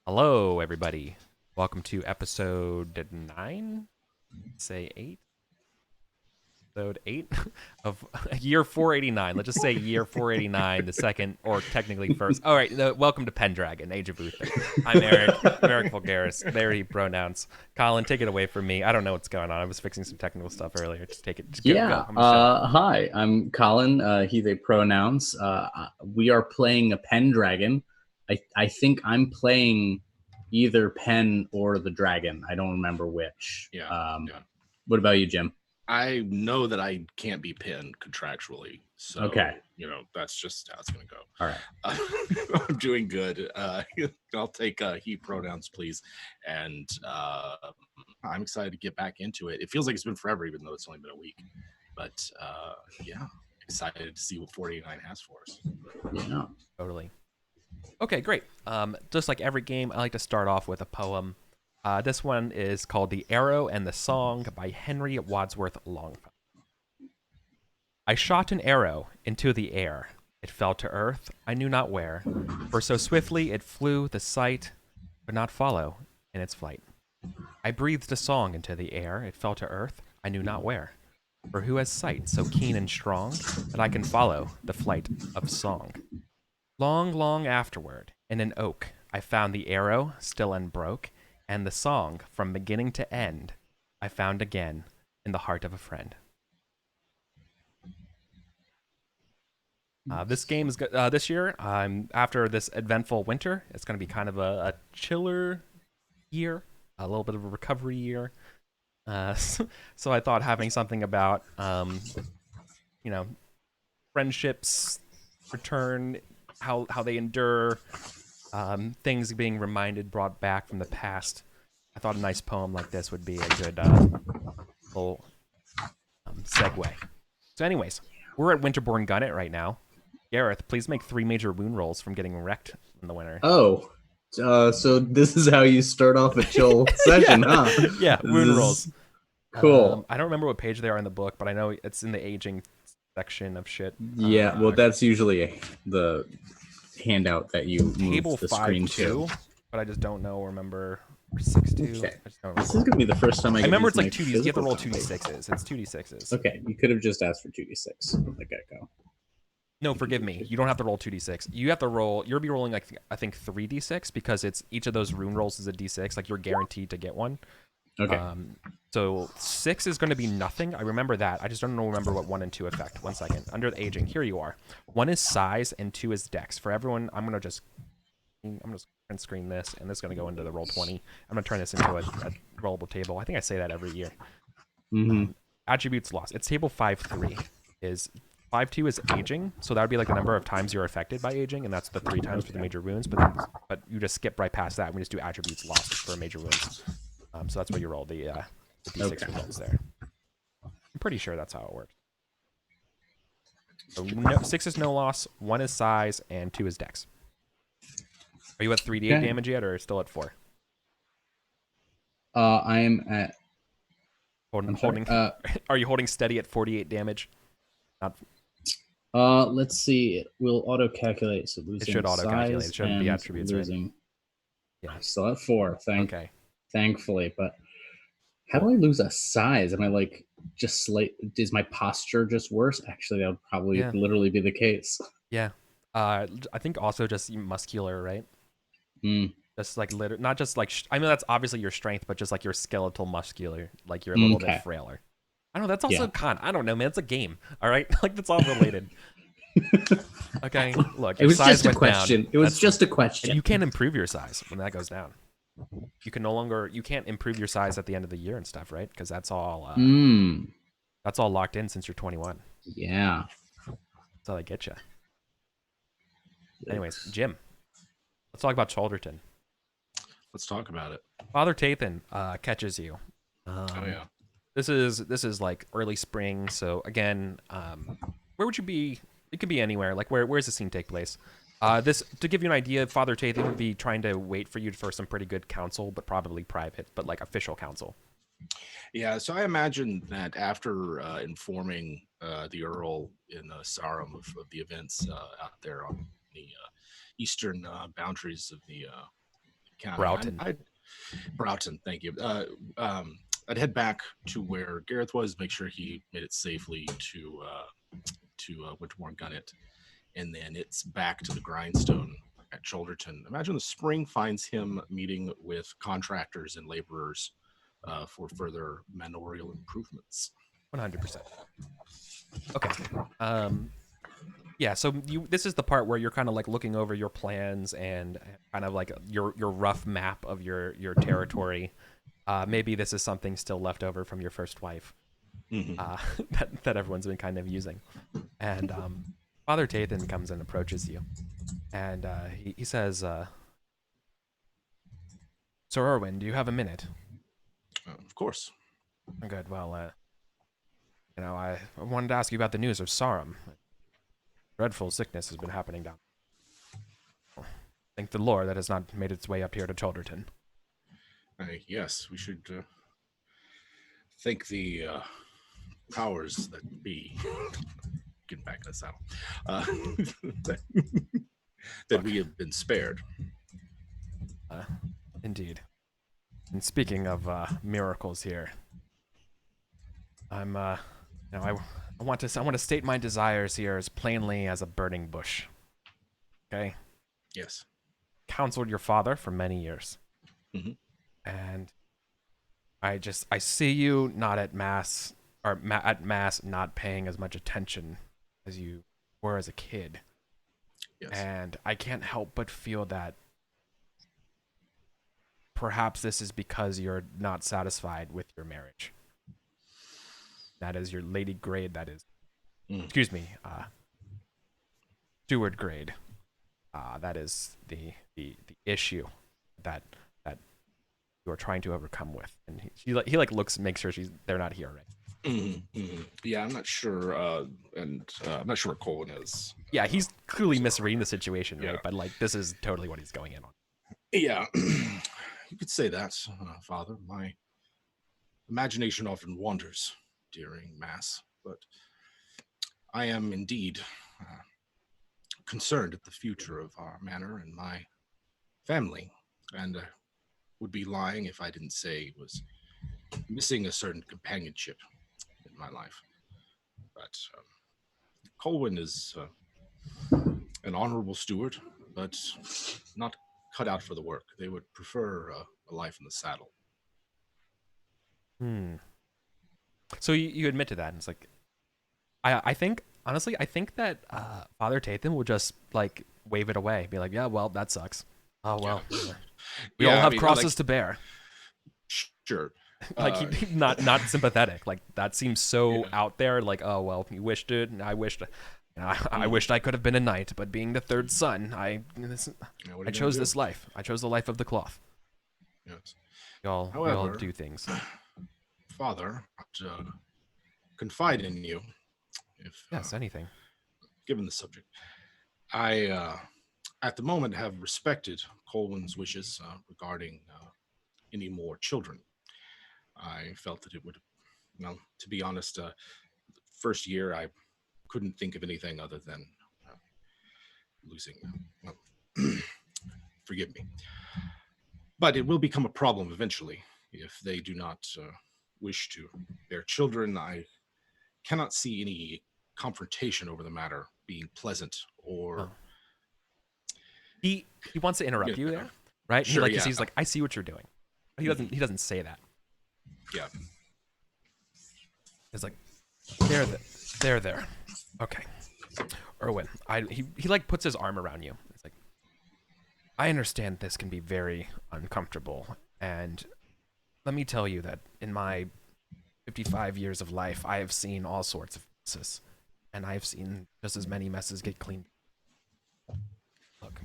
Hello, everybody. Welcome to episode 9, say 8, episode 8 of year 489. Let's just say year 489, the second, or technically first. All right, welcome to Pendragon, Age of Uther. I'm Eric, EricVulgaris, very pronouns. Colin, take it away from me. I don't know what's going on. I was fixing some technical stuff earlier. Just take it. Just go. I'm Hi, I'm Colin. He, they pronouns. We are playing a Pendragon. I think I'm playing either Pen or the Dragon. I don't remember which. Yeah. What about you, Jim? I know that I can't be pinned contractually, so Okay. That's just how it's gonna go. All right. I'm doing good. I'll take he pronouns, please, and I'm excited to get back into it. It feels like it's been forever, even though it's only been a week. But yeah, excited to see what 49 has for us. Yeah. Totally. Okay, great. Just like every game, I like to start off with a poem. This one is called The Arrow and the Song by Henry Wadsworth Longfellow. I shot an arrow into the air. It fell to earth, I knew not where, for so swiftly it flew, the sight could not follow in its flight. I breathed a song into the air. It fell to earth, I knew not where, for who has sight so keen and strong that I can follow the flight of song? Long, long afterward, in an oak, I found the arrow still unbroke, and the song, from beginning to end, I found again in the heart of a friend. This game is this year. After this eventful winter, it's going to be kind of a chiller year, a little bit of a recovery year. So I thought having something about, friendships return, how they endure, things being brought back from the past. I thought a nice poem like this would be a good little segue. So anyways, we're at Winterborn Gunnet right now. Gareth, please make 3 major wound rolls from getting wrecked in the winter. Oh, so this is how you start off a chill session, huh? Yeah, wound rolls. Cool. I don't remember what page they are in the book, but I know it's in the aging section of shit. Yeah, well, that's usually the handout that you move table the screen 5-2, but I just don't know. Remember 6-2. Okay. I just don't This is gonna be the first time I remember it's like 2d. You have to roll 2d6s. It's 2d6s. Okay, you could have just asked for 2d6 from the get-go. No, forgive me. You don't have to roll 2d6. You have to roll. You'll be rolling like I think 3d6 because it's each of those rune rolls is a d6. Like you're guaranteed to get one. Okay. So 6 is going to be nothing. I remember that. I just don't remember what 1 and 2 affect. 1 second. Under the aging, here you are. 1 is size and 2 is dex. For everyone, I'm gonna print screen this, and this is gonna go into the roll 20. I'm gonna turn this into a rollable table. I think I say that every year. Attributes lost. It's table 5-3. Is 5-2 is aging, so that would be like the number of times you're affected by aging, and that's the 3 times for the major wounds. But you just skip right past that. We just do attributes lost for major wounds. So that's where you roll the d6 results there. I'm pretty sure that's how it works. So 6 is no loss, 1 is size, and 2 is dex. Are you at 3d8 damage yet, or still at 4? I am at holding. Are you holding steady at 48 damage? Not. Let's see. It will auto calculate. So losing it should auto calculate. Size it shouldn't be attributes, losing. Right? Yeah, I'm still at 4. Okay. Thankfully, but how do I lose a size? Am I like just is my posture just worse? Actually, that would probably literally be the case. Yeah. I think also just muscular, right? Just like not just like I mean that's obviously your strength, but just like your skeletal muscular, like you're a little bit frailer. I know that's also I don't know, man. It's a game, all right? Like that's all related. Okay, look. It was size just a question. Down, it was just a question. You can't improve your size when that goes down. You can't improve your size at the end of the year and stuff, right? Because that's all that's all locked in since you're 21. Yeah, that's how they get you. Anyways, Jim, let's talk about Chalderton. Let's talk about it. Father Tathan catches you. Oh yeah. This is like early spring, so again, where would you be? It could be anywhere. Like where's the scene take place? This to give you an idea, Father Tathan would be trying to wait for you for some pretty good counsel, but probably private, but like official counsel. Yeah, so I imagine that after informing the Earl in Sarum of the events out there on the eastern boundaries of the County. Broughton. Broughton, thank you. I'd head back to where Gareth was, make sure he made it safely to Winterbourne Gunnet, and then it's back to the grindstone at Cholderton. Imagine the spring finds him meeting with contractors and laborers for further manorial improvements. 100%. Okay. Yeah, so this is the part where you're kind of like looking over your plans and kind of like your rough map of your territory. Maybe this is something still left over from your first wife, that everyone's been kind of using. And Father Tathan comes and approaches you, and he says, "Sir Erwin, do you have a minute?" Of course. Good. Well, I wanted to ask you about the news of Sarum. Dreadful sickness has been happening down. Thank the Lord that has not made its way up here to Cholderton. Yes, we should thank the powers that be. Getting back in the saddle. That we have been spared. Indeed. And speaking of miracles here, I'm I want to state my desires here as plainly as a burning bush. Okay? Yes. Counseled your father for many years. And I see you not at mass, or at mass not paying as much attention as you were as a kid. Yes. And I can't help but feel that perhaps this is because you're not satisfied with your marriage. That is your lady grade, that is. Excuse me, steward grade. That is the issue that you are trying to overcome with. And he looks, makes sure they're not here, right? Yeah, I'm not sure, and I'm not sure what Colin is. Yeah, he's clearly misreading the situation, right? But like, this is totally what he's going in on. Yeah, you could say that, Father. My imagination often wanders during Mass, but I am indeed concerned at the future of our manor and my family, and would be lying if I didn't say it was missing a certain companionship in my life. But Colwyn is an honorable steward, but not cut out for the work. They would prefer a life in the saddle. So you admit to that, and it's like, I think, honestly, I think that Father Tathan will just like wave it away, be like, yeah, well, that sucks. Oh well, we all have crosses to bear. Sure. Like he'd not sympathetic. Like that seems so out there. Like, oh well, you wished it, and I wished. I wished I could have been a knight, but being the third son, I chose this life. I chose the life of the cloth. Yes. We all do things. Father, I'd confide in you. If yes, anything. Given the subject, I at the moment have respected Colwyn's wishes regarding any more children. I felt that it would, well, to be honest, first year I couldn't think of anything other than losing. Forgive me. But it will become a problem eventually if they do not wish to bear children. I cannot see any confrontation over the matter being pleasant or. He wants to interrupt you there, right? Sure, he's like, I see what you're doing. But he doesn't say that. Yeah. It's like, there. Okay. Erwin, he like puts his arm around you. It's like, I understand this can be very uncomfortable, and let me tell you that in my 55 years of life, I have seen all sorts of messes, and I have seen just as many messes get cleaned. Look,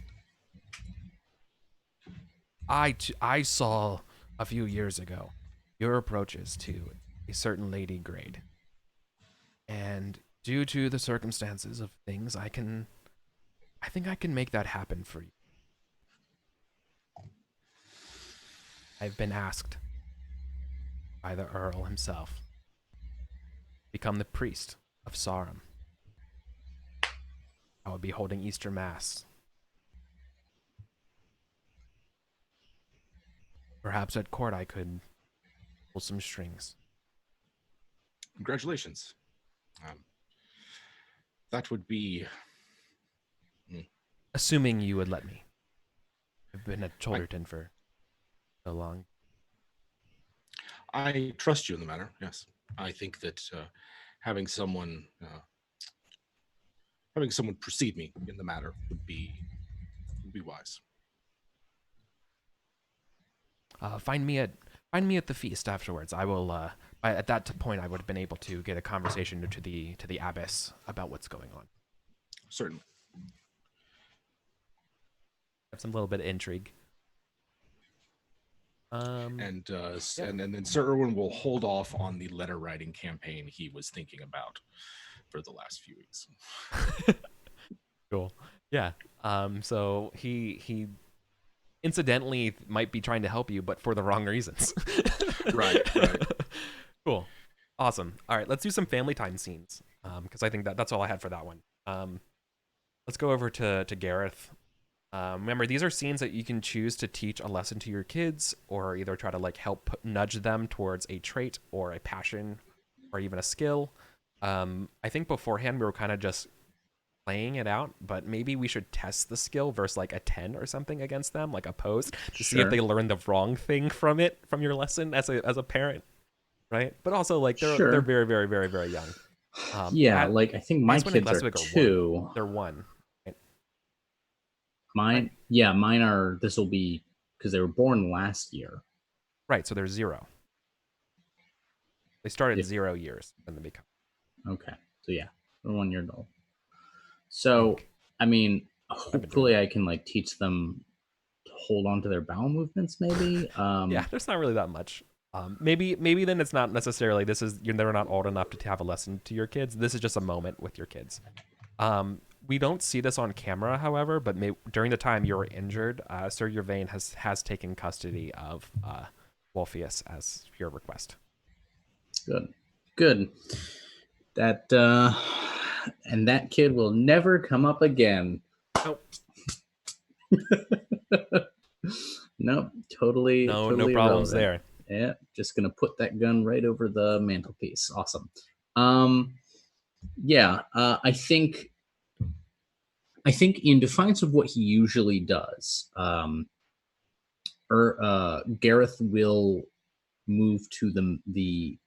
I saw a few years ago your approaches to a certain lady grade, and due to the circumstances of things, I think I can make that happen for you. I've been asked by the Earl himself to become the priest of Sarum. I will be holding Easter Mass. Perhaps at court I could pull some strings. Congratulations. That would be. Assuming you would let me. I've been at I, Cholderton for so long. I trust you in the matter. Yes, I think that having someone precede me in the matter would be wise. Find me at the feast afterwards. I will. At that point, I would have been able to get a conversation to the abbess about what's going on. Certainly. Have some little bit of intrigue. And then Sir Irwin will hold off on the letter writing campaign he was thinking about for the last few weeks. Cool. Yeah. So he incidentally might be trying to help you, but for the wrong reasons. Right. Cool. Awesome. All right, let's do some family time scenes. Because I think that's all I had for that one. Let's go over to Gareth. Remember, these are scenes that you can choose to teach a lesson to your kids, or either try to like help nudge them towards a trait or a passion or even a skill. I think beforehand we were kind of just playing it out, but maybe we should test the skill versus like a 10 or something against them, like opposed, to see if they learn the wrong thing from your lesson as a parent, right? But also like they're very, very, very, very young. Like I think my kids are 2. They're 1. Mine are. This will be because they were born last year. Right, so they're 0. They started 0 years when they become. Okay, so yeah, they're 1 year old. So I mean, hopefully I can like teach them to hold on to their bowel movements. Maybe. Yeah, there's not really that much. Maybe then it's not necessarily they're not old enough to have a lesson to your kids. This is just a moment with your kids. We don't see this on camera, however, but during the time you were injured, Sir Yvain has taken custody of Wolfius as your request. Good. That and that kid will never come up again. Nope. Nope. Totally. No totally problems irrelevant. there. Yeah, just gonna put that gun right over the mantelpiece. Awesome. I think in defiance of what he usually does, Gareth will move to the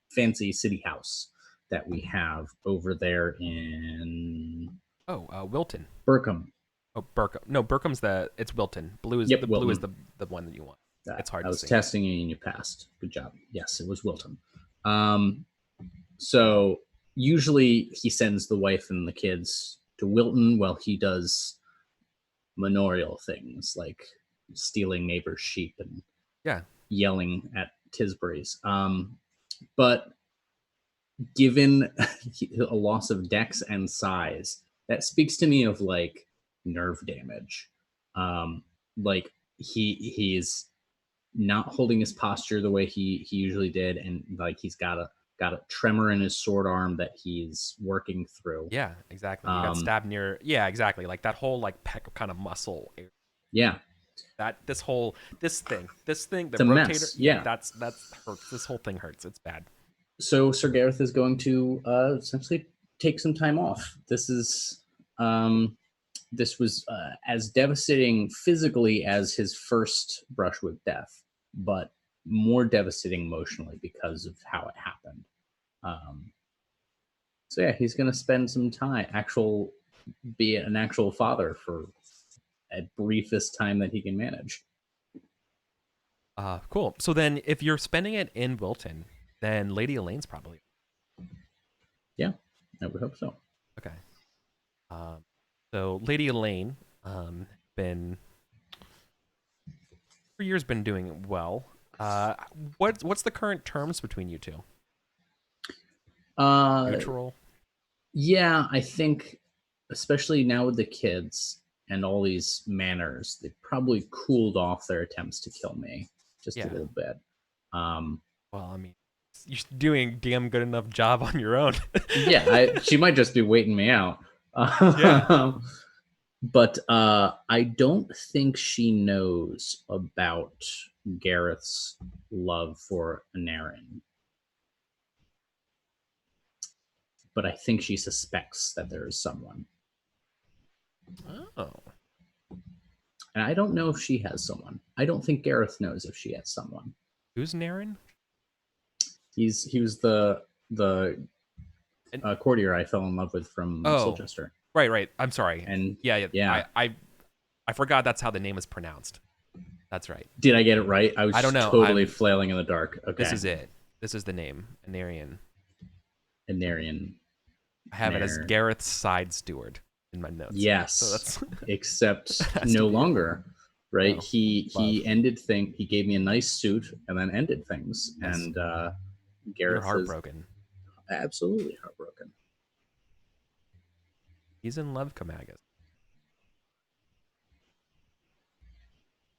fancy city house that we have over there in Wilton. Burkham. Oh, Burkham. No, Burkham's it's Wilton. Blue is blue is the one that you want. It's hard to see. I was testing you and you passed. Good job. Yes, it was Wilton. So usually he sends the wife and the kids to Wilton while he does manorial things like stealing neighbors' sheep and yelling at Tisbury's. But given a loss of dex and size, that speaks to me of like nerve damage. Like he's not holding his posture the way he usually did, and like he's got a tremor in his sword arm that he's working through. Yeah, exactly. You got stabbed near. Yeah, exactly. Like that whole like pec kind of muscle area. Yeah. That this thing, the it's rotator. Mess. Yeah, that hurts. This whole thing hurts. It's bad. So Sir Gareth is going to essentially take some time off. This was as devastating physically as his first brush with death, but more devastating emotionally because of how it happened. So yeah, he's going to spend some time, be an actual father for at briefest time that he can manage. Cool. So then, if you're spending it in Wilton, then Lady Elaine's probably. Yeah, I would hope so. Okay. So Lady Elaine, been for years been doing well. What's the current terms between you two? Neutral. Yeah, I think, especially now with the kids and all these manors, they probably cooled off their attempts to kill me just a little bit. Well, I mean, you're doing a damn good enough job on your own. Yeah, she might just be waiting me out. But I don't think she knows about Gareth's love for Anarin. But I think she suspects that there is someone. Oh. And I don't know if she has someone. I don't think Gareth knows if she has someone. Who's Naren? He was the And- courtier I fell in love with from Oh. Silchester. Right. I'm sorry. And yeah. I forgot that's how the name is pronounced. That's right. Did I get it right? I was I don't know. totally flailing in the dark. Okay. This is it. This is the name. Anarian. Anarian. I have it as Gareth's side steward in my notes. Yes. So that's except no longer. Right? No. He ended things. He gave me a nice suit and then ended things. Yes. And You're Gareth heartbroken. is absolutely heartbroken. He's in love, Kamagas.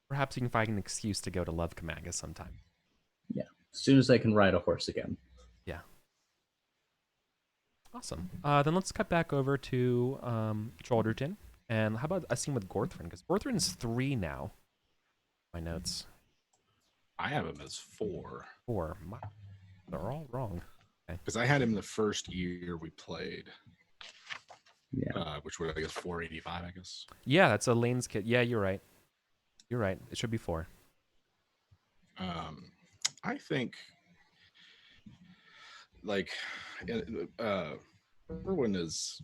Perhaps you can find an excuse to go to Love Kamagas sometime. Yeah. As soon as I can ride a horse again. Yeah. Awesome. Then let's cut back over to Chalderton. And how about a scene with Gorthrin? Because Gorthrin's 3 now. My notes. I have him as 4. 4. They're all wrong. Because I had him the first year we played. Yeah. Which were, I guess, 485, I guess. Yeah, that's Elaine's kid. Yeah, you're right. You're right. It should be 4. I think, like, Erwin is,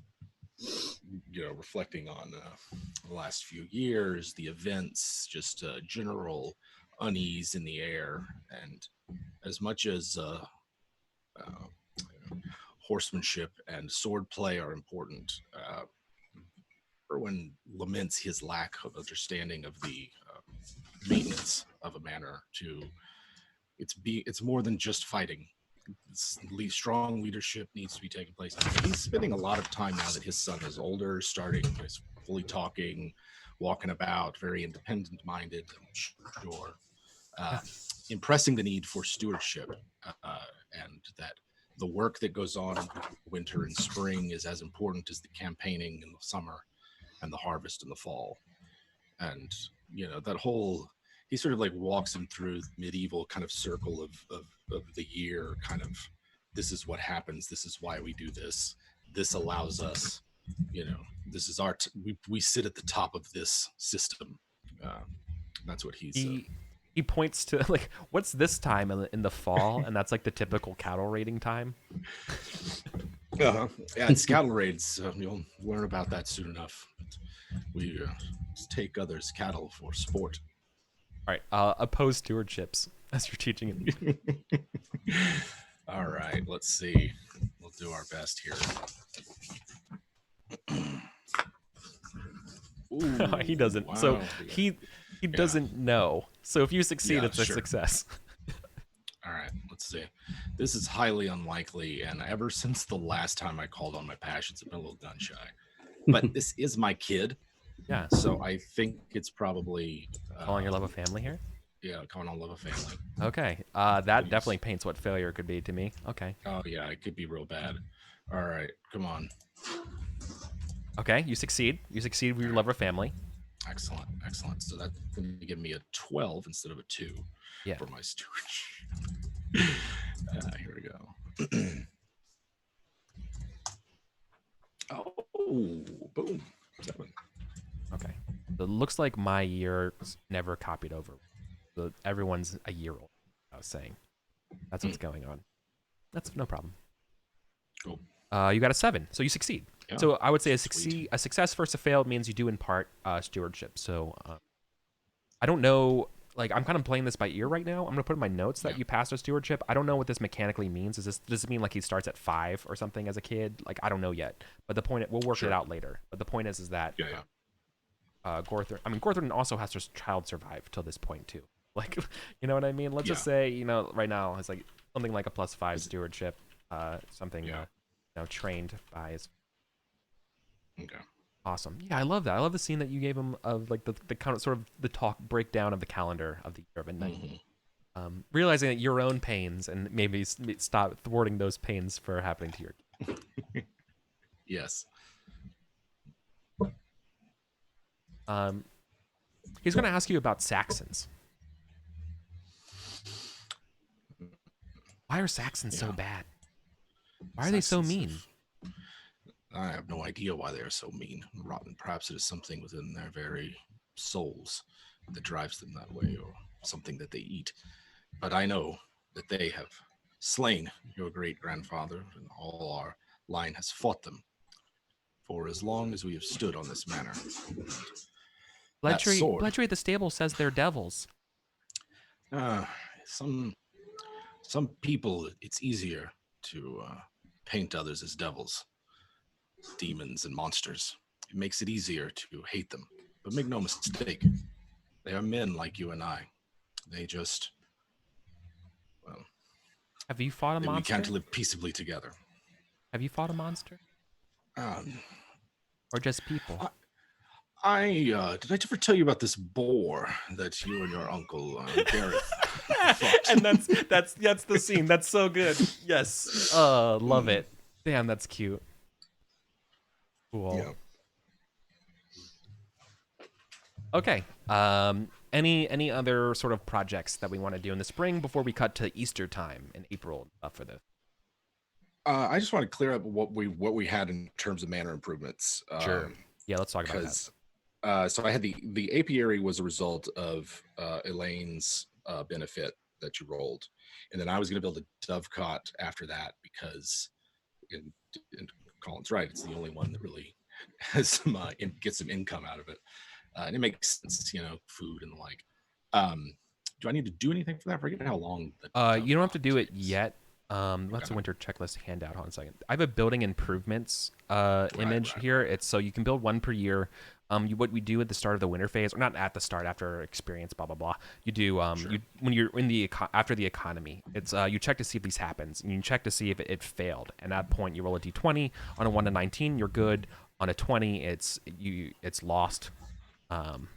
reflecting on the last few years, the events, just general unease in the air, and as much as horsemanship and swordplay are important, Erwin laments his lack of understanding of the maintenance of a manor. It's more than just fighting. Strong leadership needs to be taking place. He's spending a lot of time now that his son is older, is fully talking, walking about, very independent minded, I'm sure, impressing the need for stewardship, and that the work that goes on in winter and spring is as important as the campaigning in the summer and the harvest in the fall. And that whole, he sort of like walks him through the medieval kind of circle of the year, kind of, this is what happens, this is why we do this, this allows us, this is our we sit at the top of this system. That's what he points to, like, what's this time in the fall? And that's like the typical cattle raiding time. Yeah, it's cattle raids. You'll learn about that soon enough. We take others' cattle for sport. All right, oppose stewardships as you're teaching it. All right, let's see. We'll do our best here. Ooh, He doesn't. wow. So he doesn't know. So if you succeed, it's a success. All right, let's see. This is highly unlikely, and ever since the last time I called on my passions, I've been a little gun shy. But this is my kid. Yeah. So I think it's probably Calling your love a family here? Yeah, calling on love a family. Okay. That definitely paints what failure could be to me. Okay. Oh yeah, it could be real bad. All right, come on. Okay, you succeed. You succeed with your love or family. Excellent. So that's going to give me a 12 instead of a 2 for my stewardship. Here we go. Oh, boom. 7. Okay. So it looks like my year's never copied over. So everyone's a year old, I was saying. That's what's going on. That's no problem. Cool. You got a 7, so you succeed. Yeah. So I would say a success versus a failed means you do impart stewardship. So I don't know. Like, I'm kind of playing this by ear right now. I'm gonna put in my notes that you passed a stewardship. I don't know what this mechanically means. Does it mean like he starts at 5 or something as a kid? Like, I don't know yet. But the point, we'll work it out later. But the point is that Gorthrin also has his child survive till this point too. Like, you know what I mean? Let's just say, right now it's like something like a +5 stewardship, something trained by his. Okay. Awesome. Yeah, I love that. I love the scene that you gave him of like the kind of sort of the talk breakdown of the calendar of the year of a knight. Realizing that your own pains and maybe stop thwarting those pains for happening to your. Yes. He's going to ask you about Saxons. Why are Saxons so bad? Why are they so mean? I have no idea why they are so mean. Rotten. Perhaps it is something within their very souls that drives them that way, or something that they eat. But I know that they have slain your great-grandfather, and all our line has fought them for as long as we have stood on this manor. Bletchley at the stable says they're devils. Some people, it's easier to paint others as devils, demons, and monsters. It makes it easier to hate them. But make no mistake, they are men like you and I. They just, well... Have you fought a monster? We can't live peaceably together. Have you fought a monster? Or just people? Did I ever tell you about this boar that you and your uncle Gareth fought? And that's the scene. That's so good. Yes. Love it. Damn, that's cute. Cool. Yeah. Okay. Any other sort of projects that we want to do in the spring before we cut to Easter time in April for this? I just want to clear up what we had in terms of manor improvements. Sure. Yeah, let's talk about that. So I had the apiary was a result of Elaine's benefit that you rolled, and then I was going to build a dovecot after that because, and Colin's right, it's the only one that really has some gets some income out of it, and it makes sense, food and the like. Do I need to do anything for that? I forget how long. You don't have to do it yet. That's a winter checklist handout. Hold on a second. I have a building improvements image here. It's so you can build one per year. What we do at the start of the winter phase, or not at the start, after experience, blah blah blah. You do when you're in after the economy. It's you check to see if these happens, and you check to see if it failed. And at that point, you roll a d20. On a 1 to 19, you're good. On a 20, it's lost.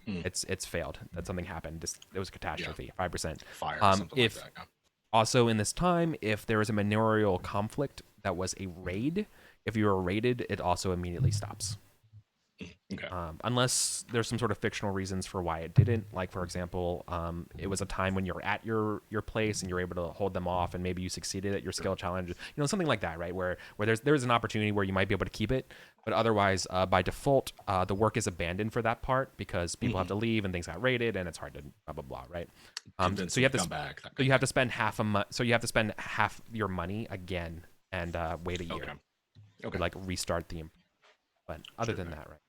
It's failed. That something happened. It was a catastrophe. 5%. Fire. Something like that. Yeah. Also, in this time, if there is a manorial conflict that was a raid, if you are raided, it also immediately stops. Okay. Unless there's some sort of fictional reasons for why it didn't. Like, for example, it was a time when you're at your place and you're able to hold them off, and maybe you succeeded at your skill challenge. Something like that, right? Where there's an opportunity where you might be able to keep it, but otherwise, by default, the work is abandoned for that part because people have to leave and things got raided, and it's hard to blah blah blah, right? So you have to come back. So you have to spend half your money again and wait a year. Okay. To, restart the. But other than that, right?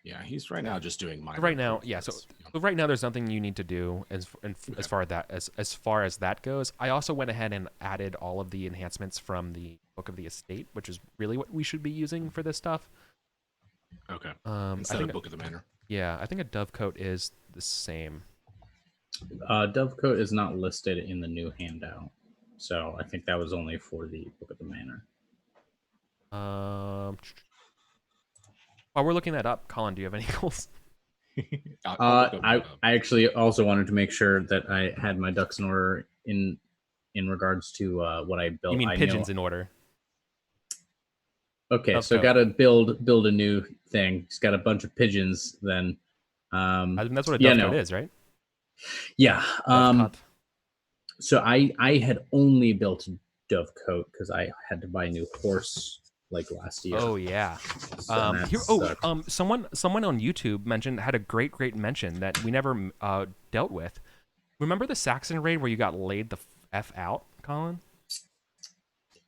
Yeah, he's right now just doing minor. Right now, yeah. So right now, there's nothing you need to do as far as that goes. I also went ahead and added all of the enhancements from the Book of the Estate, which is really what we should be using for this stuff. Okay. Instead of Book of the Manor. Yeah, I think a dovecoat is the same. Dovecoat is not listed in the new handout, so I think that was only for the Book of the Manor. While we're looking that up, Colin, do you have any goals? I actually also wanted to make sure that I had my ducks in order in regards to what I built. You mean pigeons in order? Okay, so got to build a new thing. It's got a bunch of pigeons. Then I think that's what a dovecoat is, right? Yeah. So I had only built a dovecoat because I had to buy a new horse last year. Oh yeah. Someone on YouTube had a great mention that we never dealt with. Remember the Saxon raid where you got laid the f out, Colin?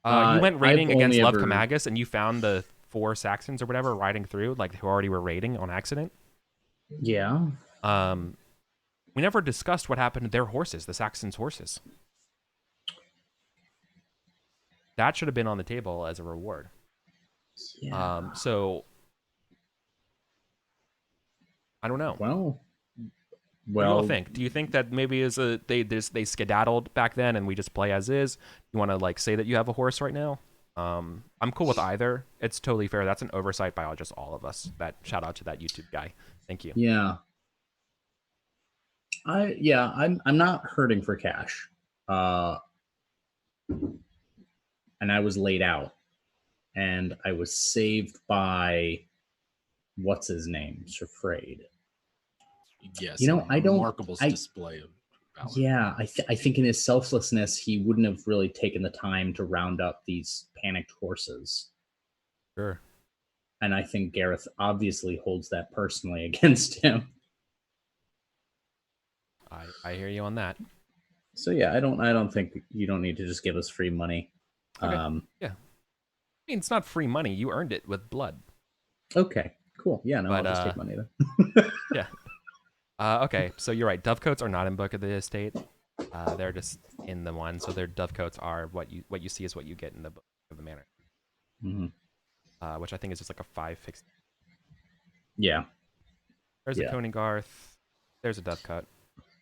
You went raiding against Love Kamagas and you found the 4 Saxons or whatever riding through, who already were raiding on accident. Yeah. We never discussed what happened to their horses, the Saxons' horses. That should have been on the table as a reward. Yeah. So I don't know. Well, what do you all think? Do you think that maybe they skedaddled back then and we just play as is? You want to say that you have a horse right now? I'm cool with either. It's totally fair. That's an oversight by just all of us. That shout out to that YouTube guy. Thank you. Yeah. I'm not hurting for cash. And I was laid out. And I was saved by what's his name's afraid. Yes, You know, I don't. Remarkable display of valor. Yeah, I think in his selflessness, he wouldn't have really taken the time to round up these panicked horses. Sure. And I think Gareth obviously holds that personally against him. I hear you on that. So yeah, I don't think you don't need to just give us free money. Okay. Yeah. I mean, it's not free money. You earned it with blood. Okay. Cool. Yeah. No, But, I'll just take money then. Yeah. Okay, so you're right. Dovecoats are not in Book of the Estate. They're just in the one. So their dovecoats are what you see is what you get in the Book of the Manor. Mm-hmm. Which I think is just like a 5 fixed. Yeah. There's a Coney Garth. There's a dovecoat.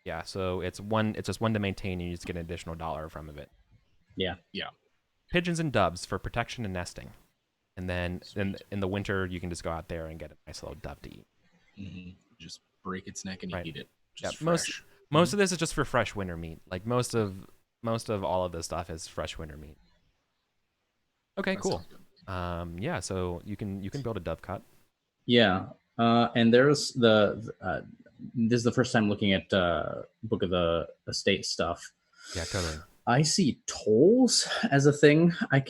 Yeah, so it's just one to maintain, and you just get an additional $1 from it. Yeah. Yeah. Pigeons and doves for protection and nesting. And then in the winter, you can just go out there and get a nice little dove to eat. Mm-hmm. Just break its neck and eat it. Just fresh. Most of this is just for fresh winter meat. Like most of all of this stuff is fresh winter meat. Okay, cool. Yeah, so you can build a dovecot. Yeah. And there's this is the first time looking at Book of the Estate stuff. Yeah, totally. I see tolls as a thing. I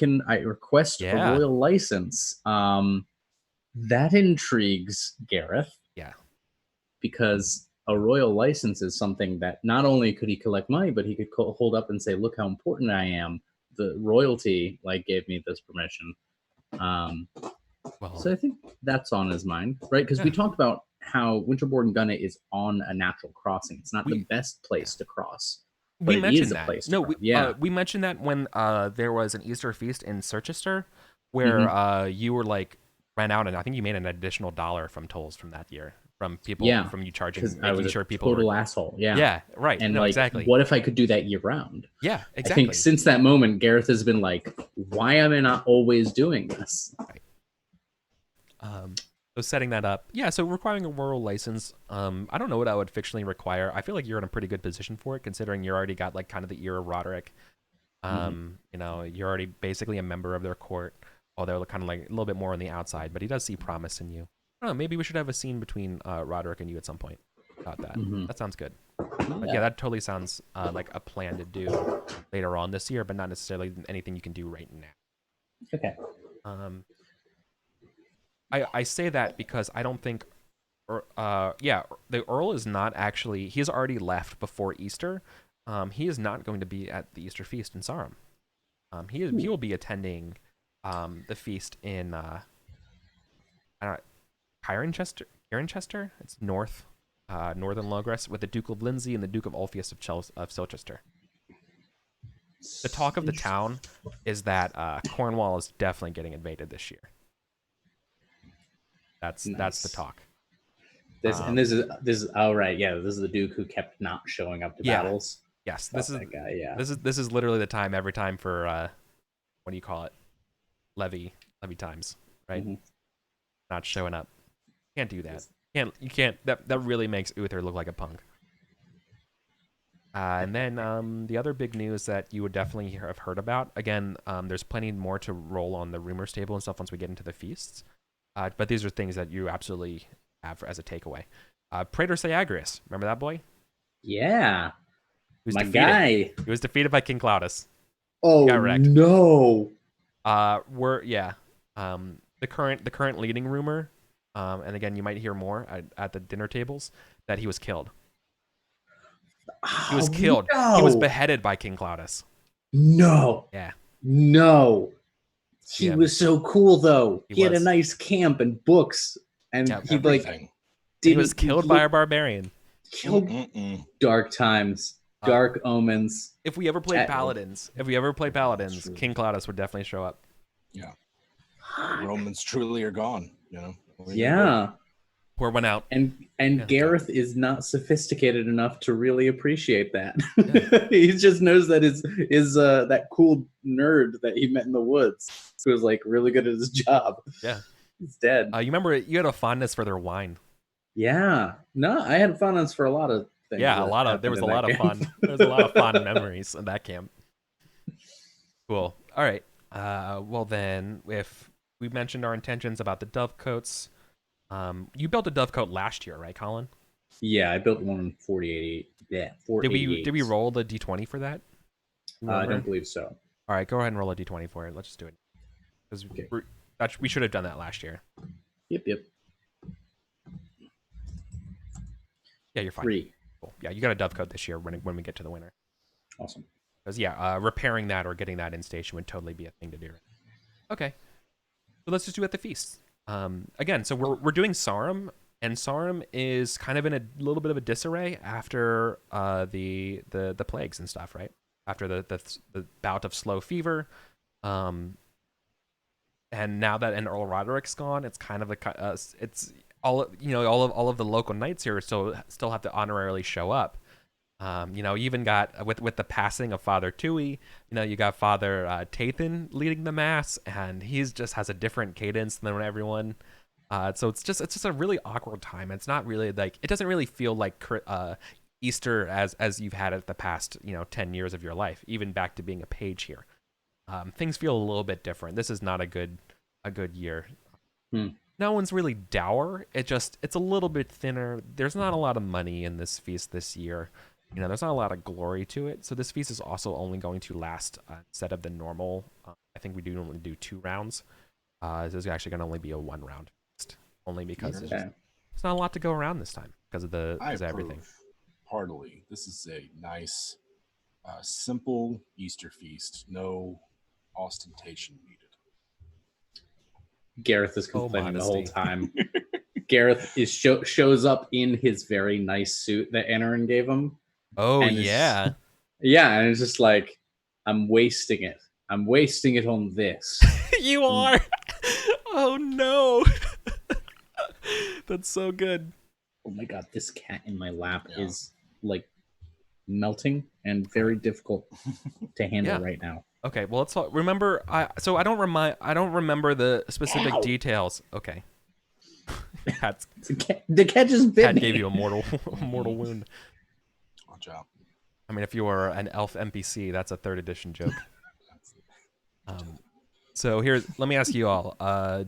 request a royal license. That intrigues Gareth. Yeah. Because a royal license is something that not only could he collect money, but he could hold up and say, "Look how important I am. The royalty gave me this permission." So I think that's on his mind, right? Because we talked about how Winterborn Gunnet is on a natural crossing. It's not the best place to cross. We mentioned that. We mentioned that when there was an Easter feast in Circhester, where you were like ran out, and I think you made an additional $1 from tolls from that year. From people, from you charging, making sure people total asshole. Yeah, yeah, right. And exactly. What if I could do that year round? Yeah, exactly. I think since that moment, Gareth has been like, "Why am I not always doing this?" Right. So setting that up, yeah. So requiring a royal license, I don't know what I would fictionally require. I feel like you're in a pretty good position for it, considering you already got like kind of the ear of Roderick. You know, you're already basically a member of their court, although kind of like a little bit more on the outside. But he does see promise in you. I don't know, maybe we should have a scene between Roderick and you at some point about that. That sounds good. Yeah, that totally sounds like a plan to do later on this year, but not necessarily anything you can do right now. Okay. I say that because I don't think, the Earl is not actually, he's already left before Easter. He is not going to be at the Easter feast in Sarum. He will be attending the feast in, I don't know, Cirencester? It's northern Logres, with the Duke of Lindsey and the Duke of Ulfius of Silchester. The talk of the town is that Cornwall is definitely getting invaded this year. That's the talk. This is oh right, yeah. This is the Duke who kept not showing up to battles. Yes, this is that guy. Yeah, this is literally the time every time for what do you call it? Levy times, right? Not showing up. Can't do that. You can't. That really makes Uther look like a punk. And then the other big news that you would definitely have heard about. Again, there's plenty more to roll on the rumors table and stuff once we get into the feasts. But these are things that you absolutely have as a takeaway. Praetor Syagrius, remember that boy? Yeah, my guy. He was defeated by King Claudius. Oh no! The current leading rumor. And again, you might hear more at the dinner tables that he was killed. He was killed. No. He was beheaded by King Claudius. No. Yeah. No. He was so cool, though. He had a nice camp and books, and he was killed by a barbarian. Killed. Dark times, dark omens. If we ever played Paladins, King Claudius would definitely show up. Yeah. The Romans truly are gone. You know. Yeah. Pour one out. And Gareth is not sophisticated enough to really appreciate that. Yeah. He just knows that is that cool nerd that he met in the woods who was like really good at his job. Yeah. He's dead. You remember you had a fondness for their wine. Yeah. No, I had fondness for a lot of things. Yeah, there was a lot of fond memories in that camp. Cool. All right. Well then, if we mentioned our intentions about the dovecoats, You built a dovecote last year, right, Colin? Yeah, I built one in 488. Yeah, 488. Did we roll the d20 for that? I don't believe so. All right, go ahead and roll a d20 for it. Let's just do it because Okay. we should have done that last year. Yep. Yeah, you're fine. 3. Cool. Yeah, you got a dovecote this year when we get to the winter. Awesome. Because yeah, repairing that or getting that in station would totally be a thing to do. Okay, so let's just do it at the feast. Again, so we're doing Sarum, and Sarum is kind of in a little bit of a disarray after the plagues and stuff, right? After the bout of slow fever, and now that Earl Roderick's gone, it's kind of it's all all of the local knights here still have to honorarily show up. You even got with the passing of Father Tui, you got Father Tathan leading the mass, and he's just has a different cadence than everyone. So it's just a really awkward time. It's not really like, it doesn't really feel like Easter as you've had it the past 10 years of your life, even back to being a page here. Things feel a little bit different. This is not a good year. No one's really dour. It's a little bit thinner. There's not a lot of money in this feast this year. There's not a lot of glory to it. So this feast is also only going to last, instead of the normal, I think we do normally do 2 rounds. This is actually going to only be a 1 round feast, only because it's not a lot to go around this time because of everything. Heartily, this is a nice, simple Easter feast. No ostentation needed. Gareth is complaining the whole time. Gareth shows up in his very nice suit that Anarin gave him. Oh, yeah. And it's just like, I'm wasting it. I'm wasting it on this. You are. Oh, no. That's so good. Oh my god, this cat in my lap is like melting and very difficult to handle right now. Okay, well, let's talk. Remember, I don't remember the specific details. Okay. The cat just bit me. Gave you a mortal wound. Watch out. I mean, if you were an elf NPC, that's a 3rd edition joke. So let me ask you all.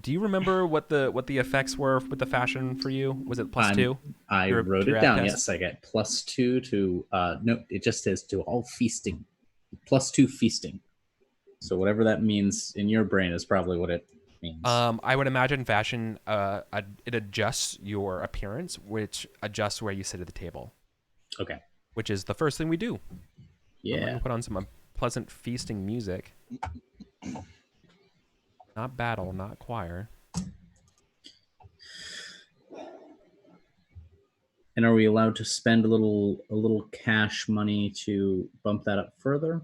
Do you remember what the effects were with the fashion for you? Was it +2? I wrote it down. Yes, I get +2 to no, it just says to all feasting. +2 feasting. So whatever that means in your brain is probably what it means. I would imagine fashion it adjusts your appearance, which adjusts where you sit at the table. Okay. Which is the first thing we do. Yeah. I'm gonna put on some pleasant feasting music. Not battle, not choir. And are we allowed to spend a little cash money to bump that up further?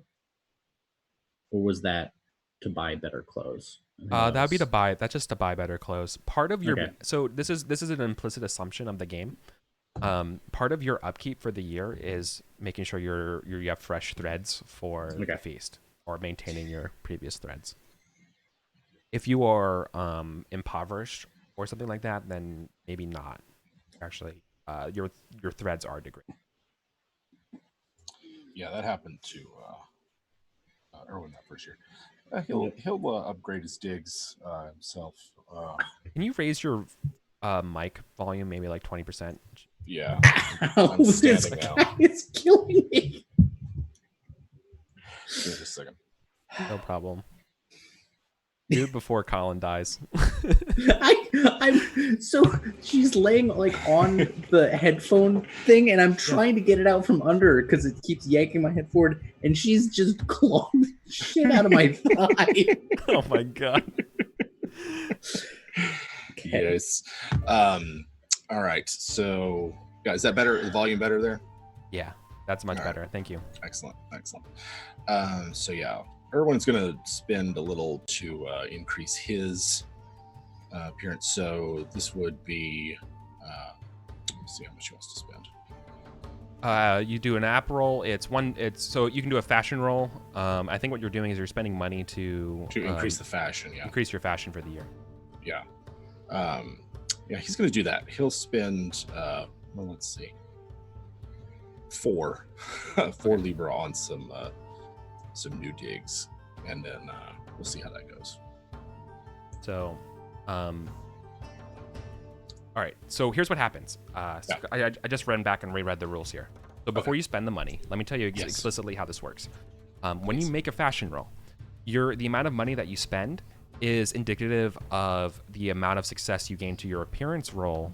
Or was that to buy better clothes? That would be to buy. That's just to buy better clothes. Part of your so this is an implicit assumption of the game. Part of your upkeep for the year is making sure you have fresh threads for the feast, or maintaining your previous threads. If you are impoverished or something like that, then maybe not. Actually, your threads are degraded. Yeah, that happened to Erwin that first year. He'll upgrade his digs himself. Can you raise your mic volume maybe like 20%? Yeah. I'm standing now. It's killing me. Just a second. No problem. Do it before Colin dies. I'm so she's laying like on the headphone thing, and I'm trying to get it out from under her because it keeps yanking my head forward, and she's just clawing the shit out of my thigh. Oh my god. Okay. Yes. All right. So, yeah, is that better? The volume better there? Yeah, that's much better. Thank you. Excellent. So yeah, Erwin's gonna spend a little to increase his appearance. So this would be, let's see how much he wants to spend. You do an app roll. It's so you can do a fashion roll. I think what you're doing is you're spending money to increase the fashion. Yeah. Increase your fashion for the year. Yeah. Yeah, he's gonna do that. He'll spend well, let's see, 4 Libra on some new digs, and then we'll see how that goes. So, all All right, so here's what happens. So I just ran back and reread the rules here. So before you spend the money, let me tell you explicitly how this works. When you make a fashion roll, the amount of money that you spend is indicative of the amount of success you gain to your appearance roll,